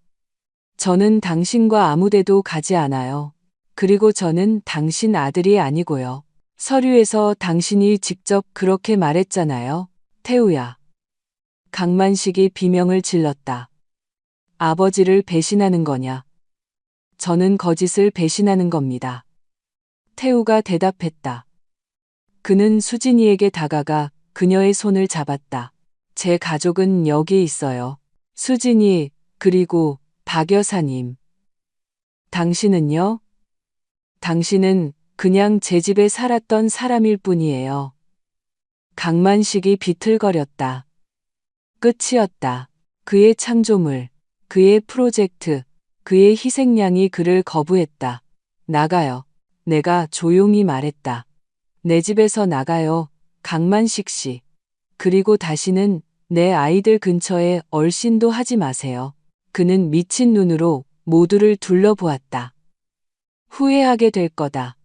저는 당신과 아무데도 가지 않아요. 그리고 저는 당신 아들이 아니고요. 서류에서 당신이 직접 그렇게 말했잖아요. 태우야. 강만식이 비명을 질렀다. 아버지를 배신하는 거냐? 저는 거짓을 배신하는 겁니다. 태우가 대답했다. 그는 수진이에게 다가가 그녀의 손을 잡았다. 제 가족은 여기 있어요. 수진이, 그리고 박 여사님. 당신은요? 당신은 그냥 제 집에 살았던 사람일 뿐이에요. 강만식이 비틀거렸다. 끝이었다. 그의 창조물, 그의 프로젝트, 그의 희생양이 그를 거부했다. 나가요. 내가 조용히 말했다. 내 집에서 나가요. 강만식 씨. 그리고 다시는 내 아이들 근처에 얼씬도 하지 마세요. 그는 미친 눈으로 모두를 둘러보았다. 후회하게 될 거다.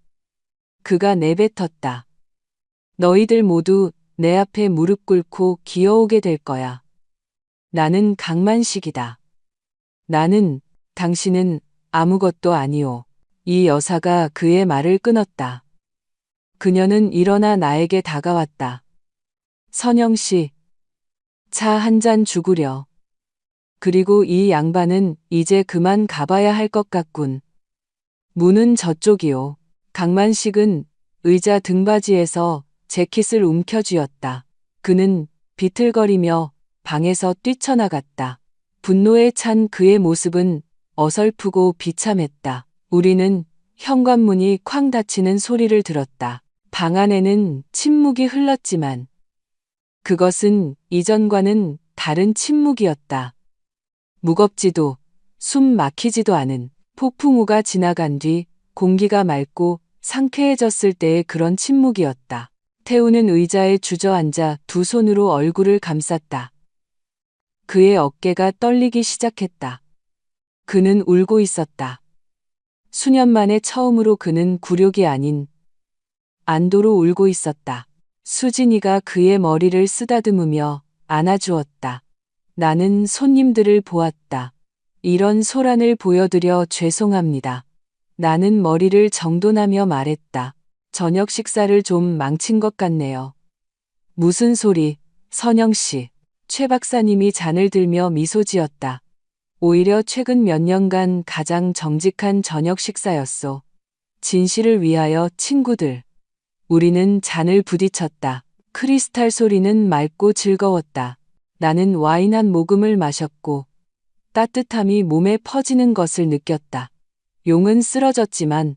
그가 내뱉었다. 너희들 모두 내 앞에 무릎 꿇고 기어오게 될 거야. 나는 강만식이다. 나는, 당신은 아무것도 아니오. 이 여사가 그의 말을 끊었다. 그녀는 일어나 나에게 다가왔다. 선영 씨, 차 한 잔 주구려. 그리고 이 양반은 이제 그만 가봐야 할 것 같군. 문은 저쪽이오. 강만식은 의자 등받이에서 재킷을 움켜쥐었다. 그는 비틀거리며 방에서 뛰쳐나갔다. 분노에 찬 그의 모습은 어설프고 비참했다. 우리는 현관문이 쾅 닫히는 소리를 들었다. 방 안에는 침묵이 흘렀지만 그것은 이전과는 다른 침묵이었다. 무겁지도 숨 막히지도 않은 폭풍우가 지나간 뒤 공기가 맑고 상쾌해졌을 때의 그런 침묵이었다. 태우는 의자에 주저앉아 두 손으로 얼굴을 감쌌다. 그의 어깨가 떨리기 시작했다. 그는 울고 있었다. 수년 만에 처음으로 그는 굴욕이 아닌 안도로 울고 있었다. 수진이가 그의 머리를 쓰다듬으며 안아주었다. 나는 손님들을 보았다. 이런 소란을 보여드려 죄송합니다. 나는 머리를 정돈하며 말했다. 저녁 식사를 좀 망친 것 같네요. 무슨 소리, 선영 씨. 최 박사님이 잔을 들며 미소 지었다. 오히려 최근 몇 년간 가장 정직한 저녁 식사였소. 진실을 위하여 친구들. 우리는 잔을 부딪혔다. 크리스탈 소리는 맑고 즐거웠다. 나는 와인 한 모금을 마셨고 따뜻함이 몸에 퍼지는 것을 느꼈다. 용은 쓰러졌지만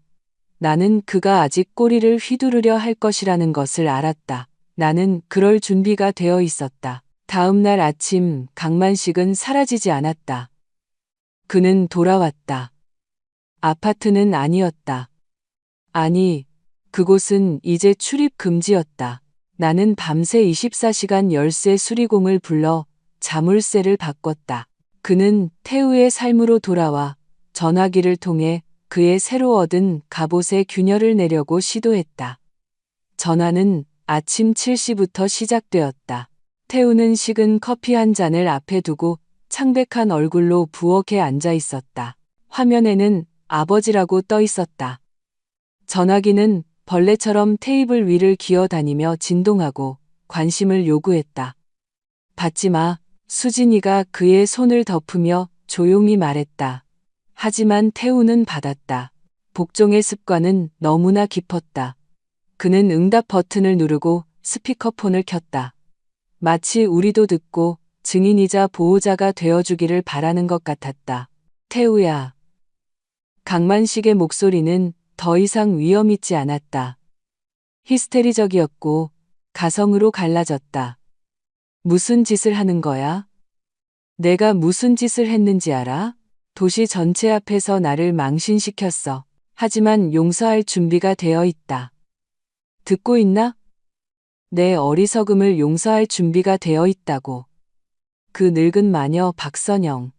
나는 그가 아직 꼬리를 휘두르려 할 것이라는 것을 알았다. 나는 그럴 준비가 되어 있었다. 다음 날 아침 강만식은 사라지지 않았다. 그는 돌아왔다. 아파트는 아니었다. 아니, 그곳은 이제 출입 금지였다. 나는 밤새 24시간 열쇠 수리공을 불러 자물쇠를 바꿨다. 그는 태우의 삶으로 돌아와 전화기를 통해 그의 새로 얻은 갑옷의 균열을 내려고 시도했다. 전화는 아침 7시부터 시작되었다. 태우는 식은 커피 한 잔을 앞에 두고 창백한 얼굴로 부엌에 앉아 있었다. 화면에는 아버지라고 떠 있었다. 전화기는 벌레처럼 테이블 위를 기어다니며 진동하고 관심을 요구했다. 받지 마. 수진이가 그의 손을 덮으며 조용히 말했다. 하지만 태우는 받았다. 복종의 습관은 너무나 깊었다. 그는 응답 버튼을 누르고 스피커폰을 켰다. 마치 우리도 듣고 증인이자 보호자가 되어주기를 바라는 것 같았다. 태우야. 강만식의 목소리는 더 이상 위험 있지 않았다. 히스테리적이었고 가성으로 갈라졌다. 무슨 짓을 하는 거야? 내가 무슨 짓을 했는지 알아? 도시 전체 앞에서 나를 망신시켰어. 하지만 용서할 준비가 되어 있다. 듣고 있나? 내 어리석음을 용서할 준비가 되어 있다고. 그 늙은 마녀 박선영.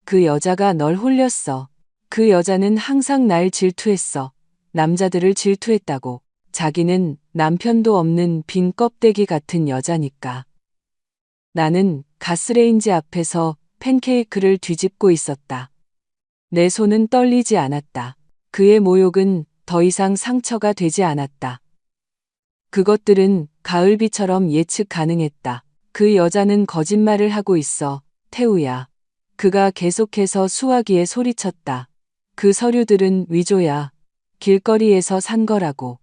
그 여자가 널 홀렸어. 그 여자는 항상 날 질투했어. 남자들을 질투했다고. 자기는 남편도 없는 빈 껍데기 같은 여자니까. 나는 가스레인지 앞에서 팬케이크를 뒤집고 있었다. 내 손은 떨리지 않았다. 그의 모욕은 더 이상 상처가 되지 않았다. 그것들은 가을비처럼 예측 가능했다. 그 여자는 거짓말을 하고 있어, 태우야. 그가 계속해서 수화기에 소리쳤다. 그 서류들은 위조야. 길거리에서 산 거라고.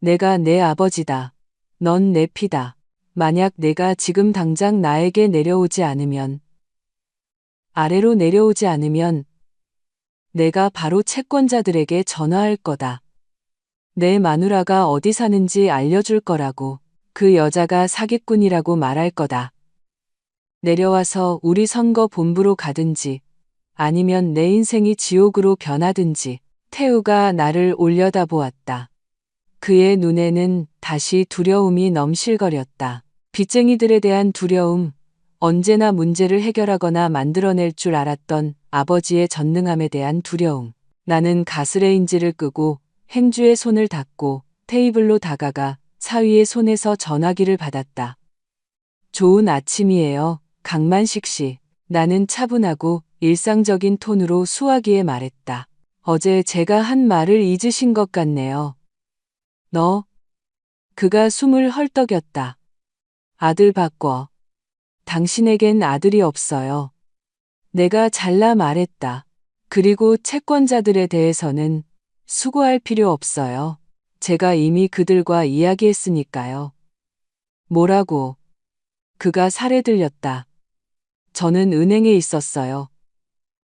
내가 내 아버지다. 넌 내 피다. 만약 내가 지금 당장 나에게 내려오지 않으면, 아래로 내려오지 않으면 내가 바로 채권자들에게 전화할 거다. 내 마누라가 어디 사는지 알려줄 거라고. 그 여자가 사기꾼이라고 말할 거다. 내려와서 우리 선거 본부로 가든지 아니면 내 인생이 지옥으로 변하든지. 태우가 나를 올려다보았다. 그의 눈에는 다시 두려움이 넘실거렸다. 빚쟁이들에 대한 두려움, 언제나 문제를 해결하거나 만들어낼 줄 알았던 아버지의 전능함에 대한 두려움. 나는 가스레인지를 끄고 행주의 손을 닫고 테이블로 다가가 사위의 손에서 전화기를 받았다. 좋은 아침이에요, 강만식 씨. 나는 차분하고 일상적인 톤으로 수화기에 말했다. 어제 제가 한 말을 잊으신 것 같네요. 너? 그가 숨을 헐떡였다. 아들 바꿔. 당신에겐 아들이 없어요. 내가 잘라 말했다. 그리고 채권자들에 대해서는 수고할 필요 없어요. 제가 이미 그들과 이야기했으니까요. 뭐라고? 그가 살에 들렸다. 저는 은행에 있었어요.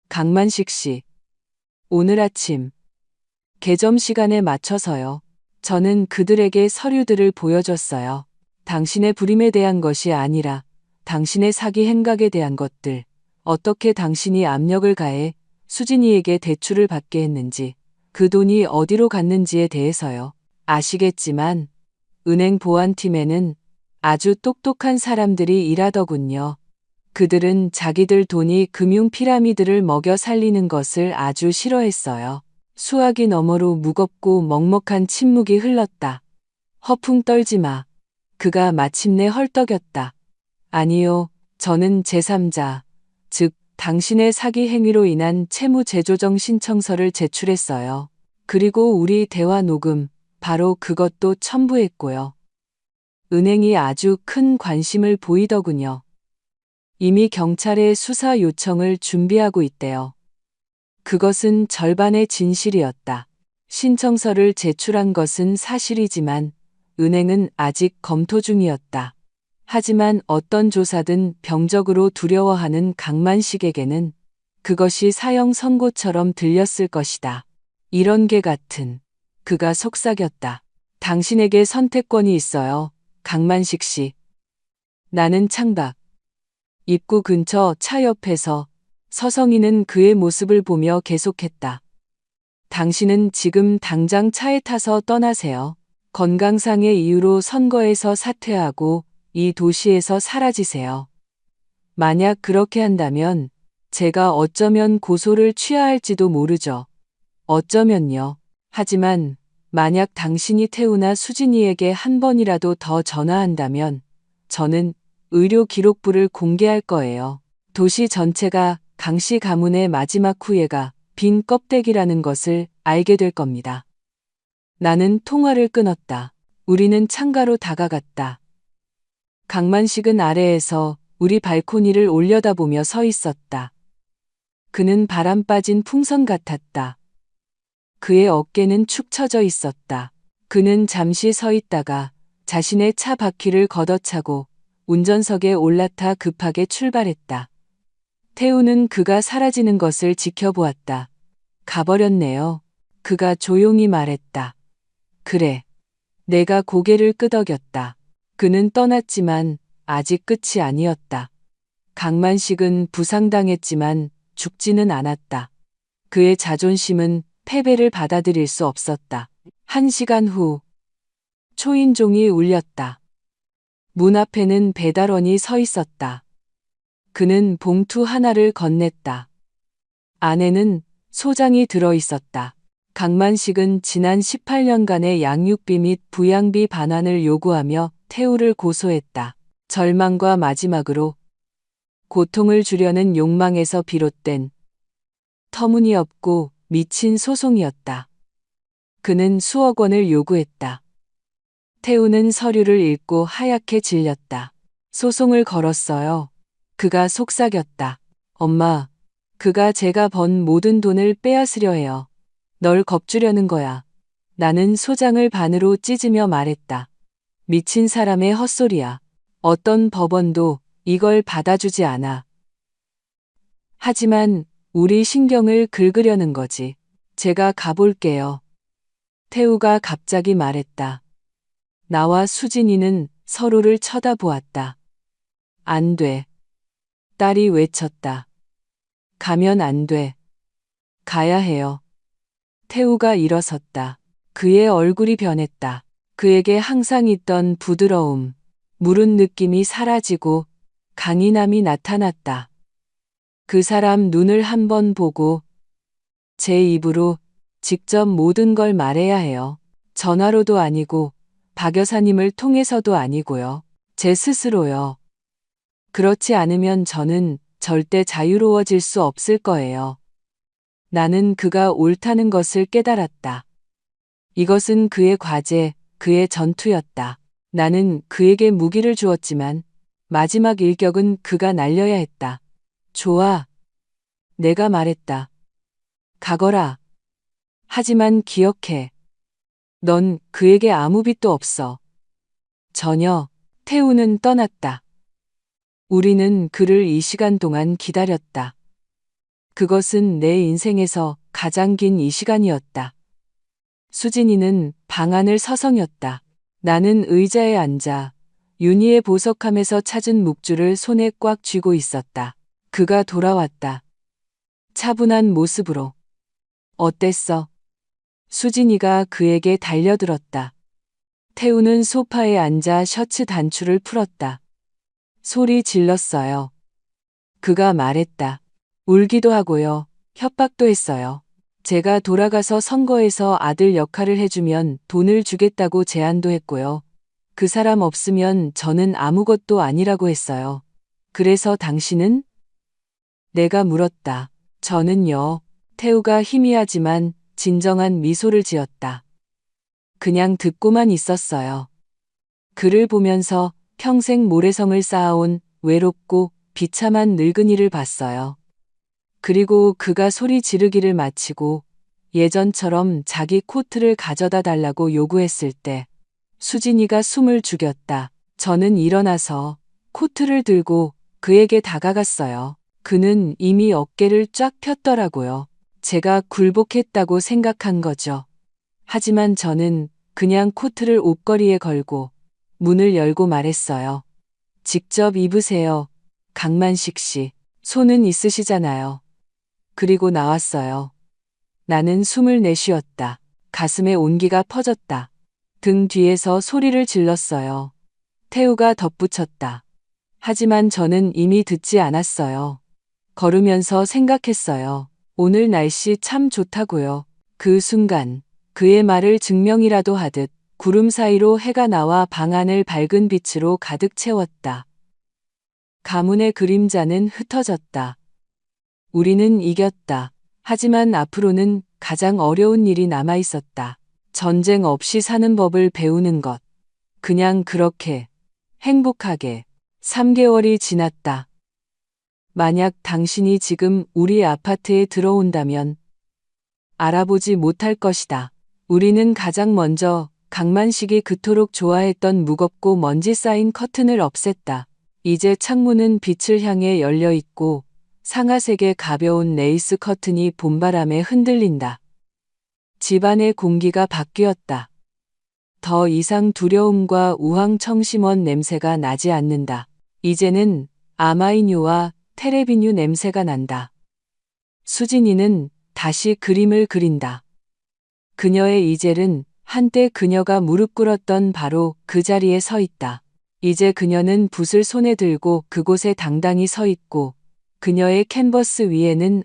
강만식 씨. 오늘 아침. 개점 시간에 맞춰서요. 저는 그들에게 서류들을 보여줬어요. 당신의 불임에 대한 것이 아니라 당신의 사기 행각에 대한 것들. 어떻게 당신이 압력을 가해 수진이에게 대출을 받게 했는지, 그 돈이 어디로 갔는지에 대해서요. 아시겠지만 은행 보안팀에는 아주 똑똑한 사람들이 일하더군요. 그들은 자기들 돈이 금융 피라미드를 먹여 살리는 것을 아주 싫어했어요. 수화기 너머로 무겁고 먹먹한 침묵이 흘렀다. 허풍 떨지 마. 그가 마침내 헐떡였다. 아니요, 저는 제3자, 즉 당신의 사기 행위로 인한 채무 재조정 신청서를 제출했어요. 그리고 우리 대화 녹음, 바로 그것도 첨부했고요. 은행이 아주 큰 관심을 보이더군요. 이미 경찰에 수사 요청을 준비하고 있대요. 그것은 절반의 진실이었다. 신청서를 제출한 것은 사실이지만 은행은 아직 검토 중이었다. 하지만 어떤 조사든 병적으로 두려워하는 강만식에게는 그것이 사형 선고처럼 들렸을 것이다. 이런 개 같은. 그가 속삭였다. 당신에게 선택권이 있어요, 강만식 씨. 나는 창밖. 입구 근처 차 옆에서 서성이는 그의 모습을 보며 계속했다. 당신은 지금 당장 차에 타서 떠나세요. 건강상의 이유로 선거에서 사퇴하고 이 도시에서 사라지세요. 만약 그렇게 한다면 제가 어쩌면 고소를 취하할지도 모르죠. 어쩌면요. 하지만 만약 당신이 태우나 수진이에게 한 번이라도 더 전화한다면 저는 의료 기록부를 공개할 거예요. 도시 전체가 강씨 가문의 마지막 후예가 빈 껍데기라는 것을 알게 될 겁니다. 나는 통화를 끊었다. 우리는 창가로 다가갔다. 강만식은 아래에서 우리 발코니를 올려다보며 서 있었다. 그는 바람 빠진 풍선 같았다. 그의 어깨는 축 처져 있었다. 그는 잠시 서 있다가 자신의 차 바퀴를 걷어차고 운전석에 올라타 급하게 출발했다. 태우는 그가 사라지는 것을 지켜보았다. 가버렸네요. 그가 조용히 말했다. 그래. 내가 고개를 끄덕였다. 그는 떠났지만 아직 끝이 아니었다. 강만식은 부상당했지만 죽지는 않았다. 그의 자존심은 패배를 받아들일 수 없었다. 1시간 후 초인종이 울렸다. 문 앞에는 배달원이 서 있었다. 그는 봉투 하나를 건넸다. 안에는 소장이 들어 있었다. 강만식은 지난 18년간의 양육비 및 부양비 반환을 요구하며 태우를 고소했다. 절망과 마지막으로 고통을 주려는 욕망에서 비롯된 터무니없고 미친 소송이었다. 그는 수억 원을 요구했다. 태우는 서류를 읽고 하얗게 질렸다. 소송을 걸었어요. 그가 속삭였다. 엄마, 그가 제가 번 모든 돈을 빼앗으려 해요. 널 겁주려는 거야. 나는 소장을 반으로 찢으며 말했다. 미친 사람의 헛소리야. 어떤 법원도 이걸 받아주지 않아. 하지만 우리 신경을 긁으려는 거지. 제가 가볼게요. 태우가 갑자기 말했다. 나와 수진이는 서로를 쳐다보았다. 안 돼. 딸이 외쳤다. 가면 안 돼. 가야 해요. 태우가 일어섰다. 그의 얼굴이 변했다. 그에게 항상 있던 부드러움, 무른 느낌이 사라지고 강인함이 나타났다. 그 사람 눈을 한번 보고 제 입으로 직접 모든 걸 말해야 해요. 전화로도 아니고 박 여사님을 통해서도 아니고요. 제 스스로요. 그렇지 않으면 저는 절대 자유로워질 수 없을 거예요. 나는 그가 옳다는 것을 깨달았다. 이것은 그의 과제, 그의 전투였다. 나는 그에게 무기를 주었지만 마지막 일격은 그가 날려야 했다. 좋아. 내가 말했다. 가거라. 하지만 기억해. 넌 그에게 아무 빚도 없어. 전혀. 태우는 떠났다. 우리는 그를 이 시간 동안 기다렸다. 그것은 내 인생에서 가장 긴 이 시간이었다. 수진이는 방 안을 서성였다. 나는 의자에 앉아 윤희의 보석함에서 찾은 묵주를 손에 꽉 쥐고 있었다. 그가 돌아왔다. 차분한 모습으로. 어땠어? 수진이가 그에게 달려들었다. 태우는 소파에 앉아 셔츠 단추를 풀었다. 소리 질렀어요. 그가 말했다. 울기도 하고요. 협박도 했어요. 제가 돌아가서 선거에서 아들 역할을 해주면 돈을 주겠다고 제안도 했고요. 그 사람 없으면 저는 아무것도 아니라고 했어요. 그래서 당신은? 내가 물었다. 저는요. 태우가 희미하지만 진정한 미소를 지었다. 그냥 듣고만 있었어요. 그를 보면서 평생 모래성을 쌓아온 외롭고 비참한 늙은이를 봤어요. 그리고 그가 소리 지르기를 마치고 예전처럼 자기 코트를 가져다 달라고 요구했을 때 수진이가 숨을 죽였다. 저는 일어나서 코트를 들고 그에게 다가갔어요. 그는 이미 어깨를 쫙 폈더라고요. 제가 굴복했다고 생각한 거죠. 하지만 저는 그냥 코트를 옷걸이에 걸고 문을 열고 말했어요. 직접 입으세요. 강만식 씨. 손은 있으시잖아요. 그리고 나왔어요. 나는 숨을 내쉬었다. 가슴에 온기가 퍼졌다. 등 뒤에서 소리를 질렀어요. 태우가 덧붙였다. 하지만 저는 이미 듣지 않았어요. 걸으면서 생각했어요. 오늘 날씨 참 좋다고요. 그 순간 그의 말을 증명이라도 하듯 구름 사이로 해가 나와 방 안을 밝은 빛으로 가득 채웠다. 가문의 그림자는 흩어졌다. 우리는 이겼다. 하지만 앞으로는 가장 어려운 일이 남아 있었다. 전쟁 없이 사는 법을 배우는 것. 그냥 그렇게 행복하게 3개월이 지났다. 만약 당신이 지금 우리 아파트에 들어온다면 알아보지 못할 것이다. 우리는 가장 먼저 강만식이 그토록 좋아했던 무겁고 먼지 쌓인 커튼을 없앴다. 이제 창문은 빛을 향해 열려 있고 상아색의 가벼운 레이스 커튼이 봄바람에 흔들린다. 집안의 공기가 바뀌었다. 더 이상 두려움과 우황청심원 냄새가 나지 않는다. 이제는 아마이뉴와 테레비뉴 냄새가 난다. 수진이는 다시 그림을 그린다. 그녀의 이젤은 한때 그녀가 무릎 꿇었던 바로 그 자리에 서 있다. 이제 그녀는 붓을 손에 들고 그곳에 당당히 서 있고 그녀의 캔버스 위에는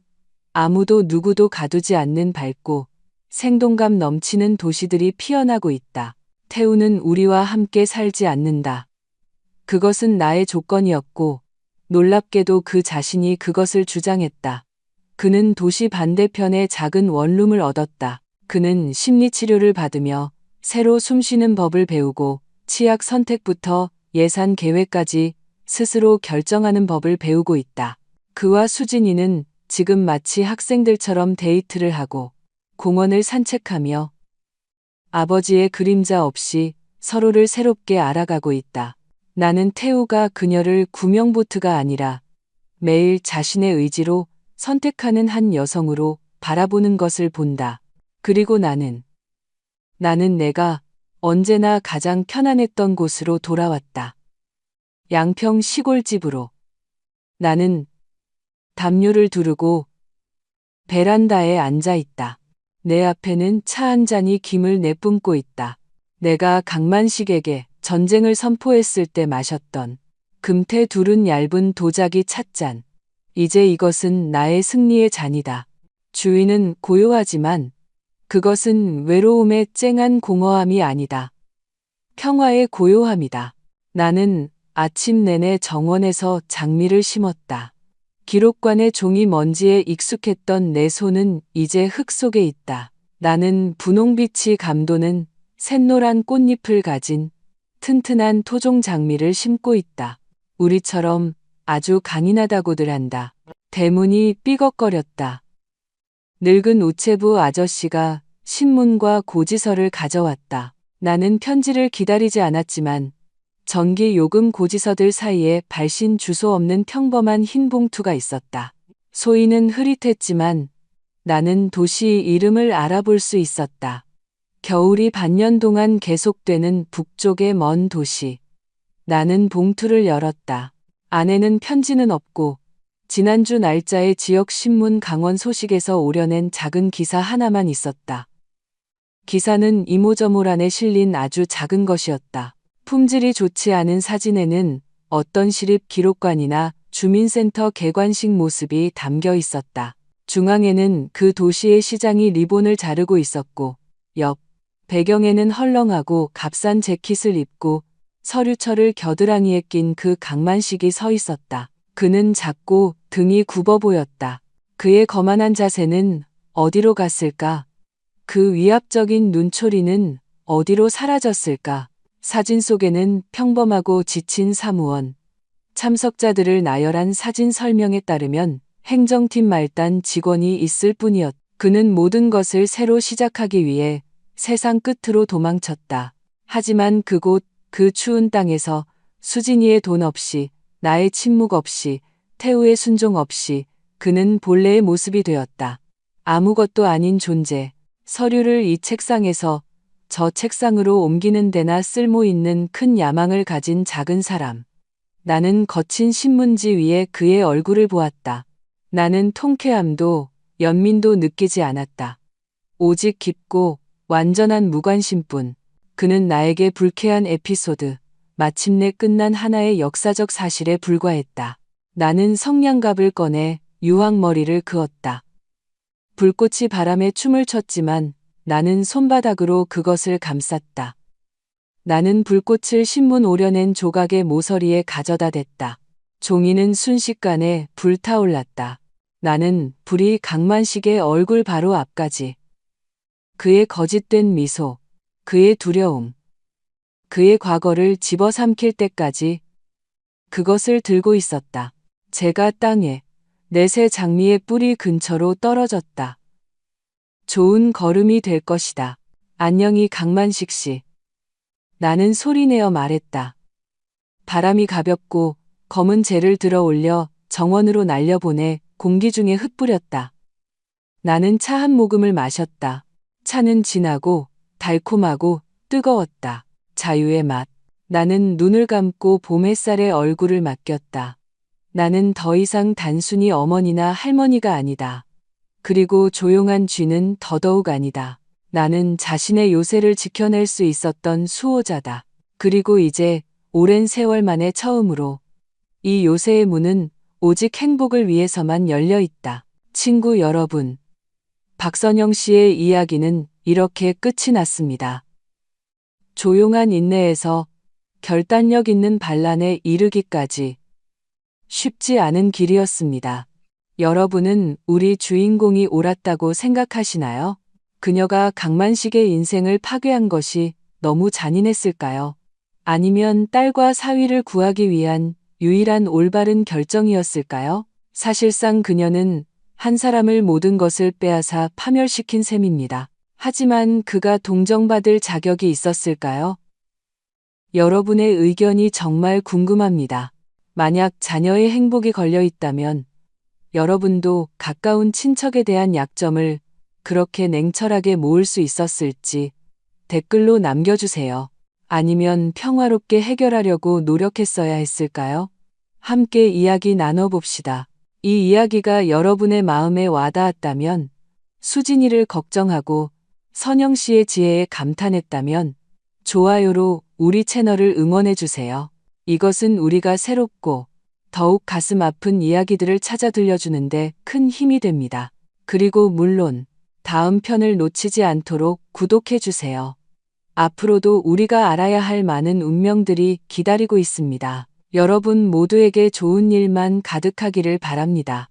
아무도 누구도 가두지 않는 밝고 생동감 넘치는 도시들이 피어나고 있다. 태우는 우리와 함께 살지 않는다. 그것은 나의 조건이었고 놀랍게도 그 자신이 그것을 주장했다. 그는 도시 반대편에 작은 원룸을 얻었다. 그는 심리치료를 받으며 새로 숨쉬는 법을 배우고 치약 선택부터 예산 계획까지 스스로 결정하는 법을 배우고 있다. 그와 수진이는 지금 마치 학생들처럼 데이트를 하고 공원을 산책하며 아버지의 그림자 없이 서로를 새롭게 알아가고 있다. 나는 태우가 그녀를 구명보트가 아니라 매일 자신의 의지로 선택하는 한 여성으로 바라보는 것을 본다. 그리고 나는 내가 언제나 가장 편안했던 곳으로 돌아왔다. 양평 시골집으로. 나는 담요를 두르고 베란다에 앉아 있다. 내 앞에는 차 한 잔이 김을 내뿜고 있다. 내가 강만식에게 전쟁을 선포했을 때 마셨던 금태 두른 얇은 도자기 찻잔. 이제 이것은 나의 승리의 잔이다. 주인은 고요하지만 그것은 외로움의 쨍한 공허함이 아니다. 평화의 고요함이다. 나는 아침 내내 정원에서 장미를 심었다. 기록관의 종이 먼지에 익숙했던 내 손은 이제 흙 속에 있다. 나는 분홍빛이 감도는 샛노란 꽃잎을 가진 튼튼한 토종 장미를 심고 있다. 우리처럼 아주 강인하다고들 한다. 대문이 삐걱거렸다. 늙은 우체부 아저씨가 신문과 고지서를 가져왔다. 나는 편지를 기다리지 않았지만 전기 요금 고지서들 사이에 발신 주소 없는 평범한 흰 봉투가 있었다. 소리는 흐릿했지만 나는 도시 이름을 알아볼 수 있었다. 겨울이 반년 동안 계속되는 북쪽의 먼 도시. 나는 봉투를 열었다. 안에는 편지는 없고 지난주 날짜의 지역신문 강원 소식에서 오려낸 작은 기사 하나만 있었다. 기사는 이모저모란에 실린 아주 작은 것이었다. 품질이 좋지 않은 사진에는 어떤 시립 기록관이나 주민센터 개관식 모습이 담겨 있었다. 중앙에는 그 도시의 시장이 리본을 자르고 있었고 옆 배경에는 헐렁하고 값싼 재킷을 입고 서류철을 겨드랑이에 낀 그 강만식이 서 있었다. 그는 작고 등이 굽어 보였다. 그의 거만한 자세는 어디로 갔을까? 그 위압적인 눈초리는 어디로 사라졌을까? 사진 속에는 평범하고 지친 사무원, 참석자들을 나열한 사진 설명에 따르면 행정팀 말단 직원이 있을 뿐이었다. 그는 모든 것을 새로 시작하기 위해 세상 끝으로 도망쳤다. 하지만 그곳 그 추운 땅에서 수진이의 돈 없이, 나의 침묵 없이, 태우의 순종 없이 그는 본래의 모습이 되었다. 아무것도 아닌 존재. 서류를 이 책상에서 저 책상으로 옮기는 데나 쓸모 있는 큰 야망을 가진 작은 사람. 나는 거친 신문지 위에 그의 얼굴을 보았다. 나는 통쾌함도 연민도 느끼지 않았다. 오직 깊고 완전한 무관심뿐. 그는 나에게 불쾌한 에피소드, 마침내 끝난 하나의 역사적 사실에 불과했다. 나는 성냥갑을 꺼내 유황머리를 그었다. 불꽃이 바람에 춤을 췄지만 나는 손바닥으로 그것을 감쌌다. 나는 불꽃을 신문 오려낸 조각의 모서리에 가져다 댔다. 종이는 순식간에 불타올랐다. 나는 불이 강만식의 얼굴 바로 앞까지. 그의 거짓된 미소, 그의 두려움, 그의 과거를 집어삼킬 때까지 그것을 들고 있었다. 제가 땅에 넷의 장미의 뿌리 근처로 떨어졌다. 좋은 걸음이 될 것이다. 안녕히 강만식 씨. 나는 소리내어 말했다. 바람이 가볍고 검은 재를 들어 올려 정원으로 날려보내 공기 중에 흩뿌렸다. 나는 차 한 모금을 마셨다. 차는 진하고 달콤하고 뜨거웠다. 자유의 맛. 나는 눈을 감고 봄 햇살에 얼굴을 맡겼다. 나는 더 이상 단순히 어머니나 할머니가 아니다. 그리고 조용한 쥐는 더더욱 아니다. 나는 자신의 요새를 지켜낼 수 있었던 수호자다. 그리고 이제 오랜 세월 만에 처음으로 이 요새의 문은 오직 행복을 위해서만 열려 있다. 친구 여러분, 박선영 씨의 이야기는 이렇게 끝이 났습니다. 조용한 인내에서 결단력 있는 반란에 이르기까지 쉽지 않은 길이었습니다. 여러분은 우리 주인공이 옳았다고 생각하시나요? 그녀가 강만식의 인생을 파괴한 것이 너무 잔인했을까요? 아니면 딸과 사위를 구하기 위한 유일한 올바른 결정이었을까요? 사실상 그녀는 한 사람을 모든 것을 빼앗아 파멸시킨 셈입니다. 하지만 그가 동정받을 자격이 있었을까요? 여러분의 의견이 정말 궁금합니다. 만약 자녀의 행복이 걸려 있다면 여러분도 가까운 친척에 대한 약점을 그렇게 냉철하게 모을 수 있었을지 댓글로 남겨주세요. 아니면 평화롭게 해결하려고 노력했어야 했을까요? 함께 이야기 나눠봅시다. 이 이야기가 여러분의 마음에 와닿았다면, 수진이를 걱정하고 선영 씨의 지혜에 감탄했다면 좋아요로 우리 채널을 응원해주세요. 이것은 우리가 새롭고 더욱 가슴 아픈 이야기들을 찾아 들려주는데 큰 힘이 됩니다. 그리고 물론 다음 편을 놓치지 않도록 구독해주세요. 앞으로도 우리가 알아야 할 많은 운명들이 기다리고 있습니다. 여러분 모두에게 좋은 일만 가득하기를 바랍니다.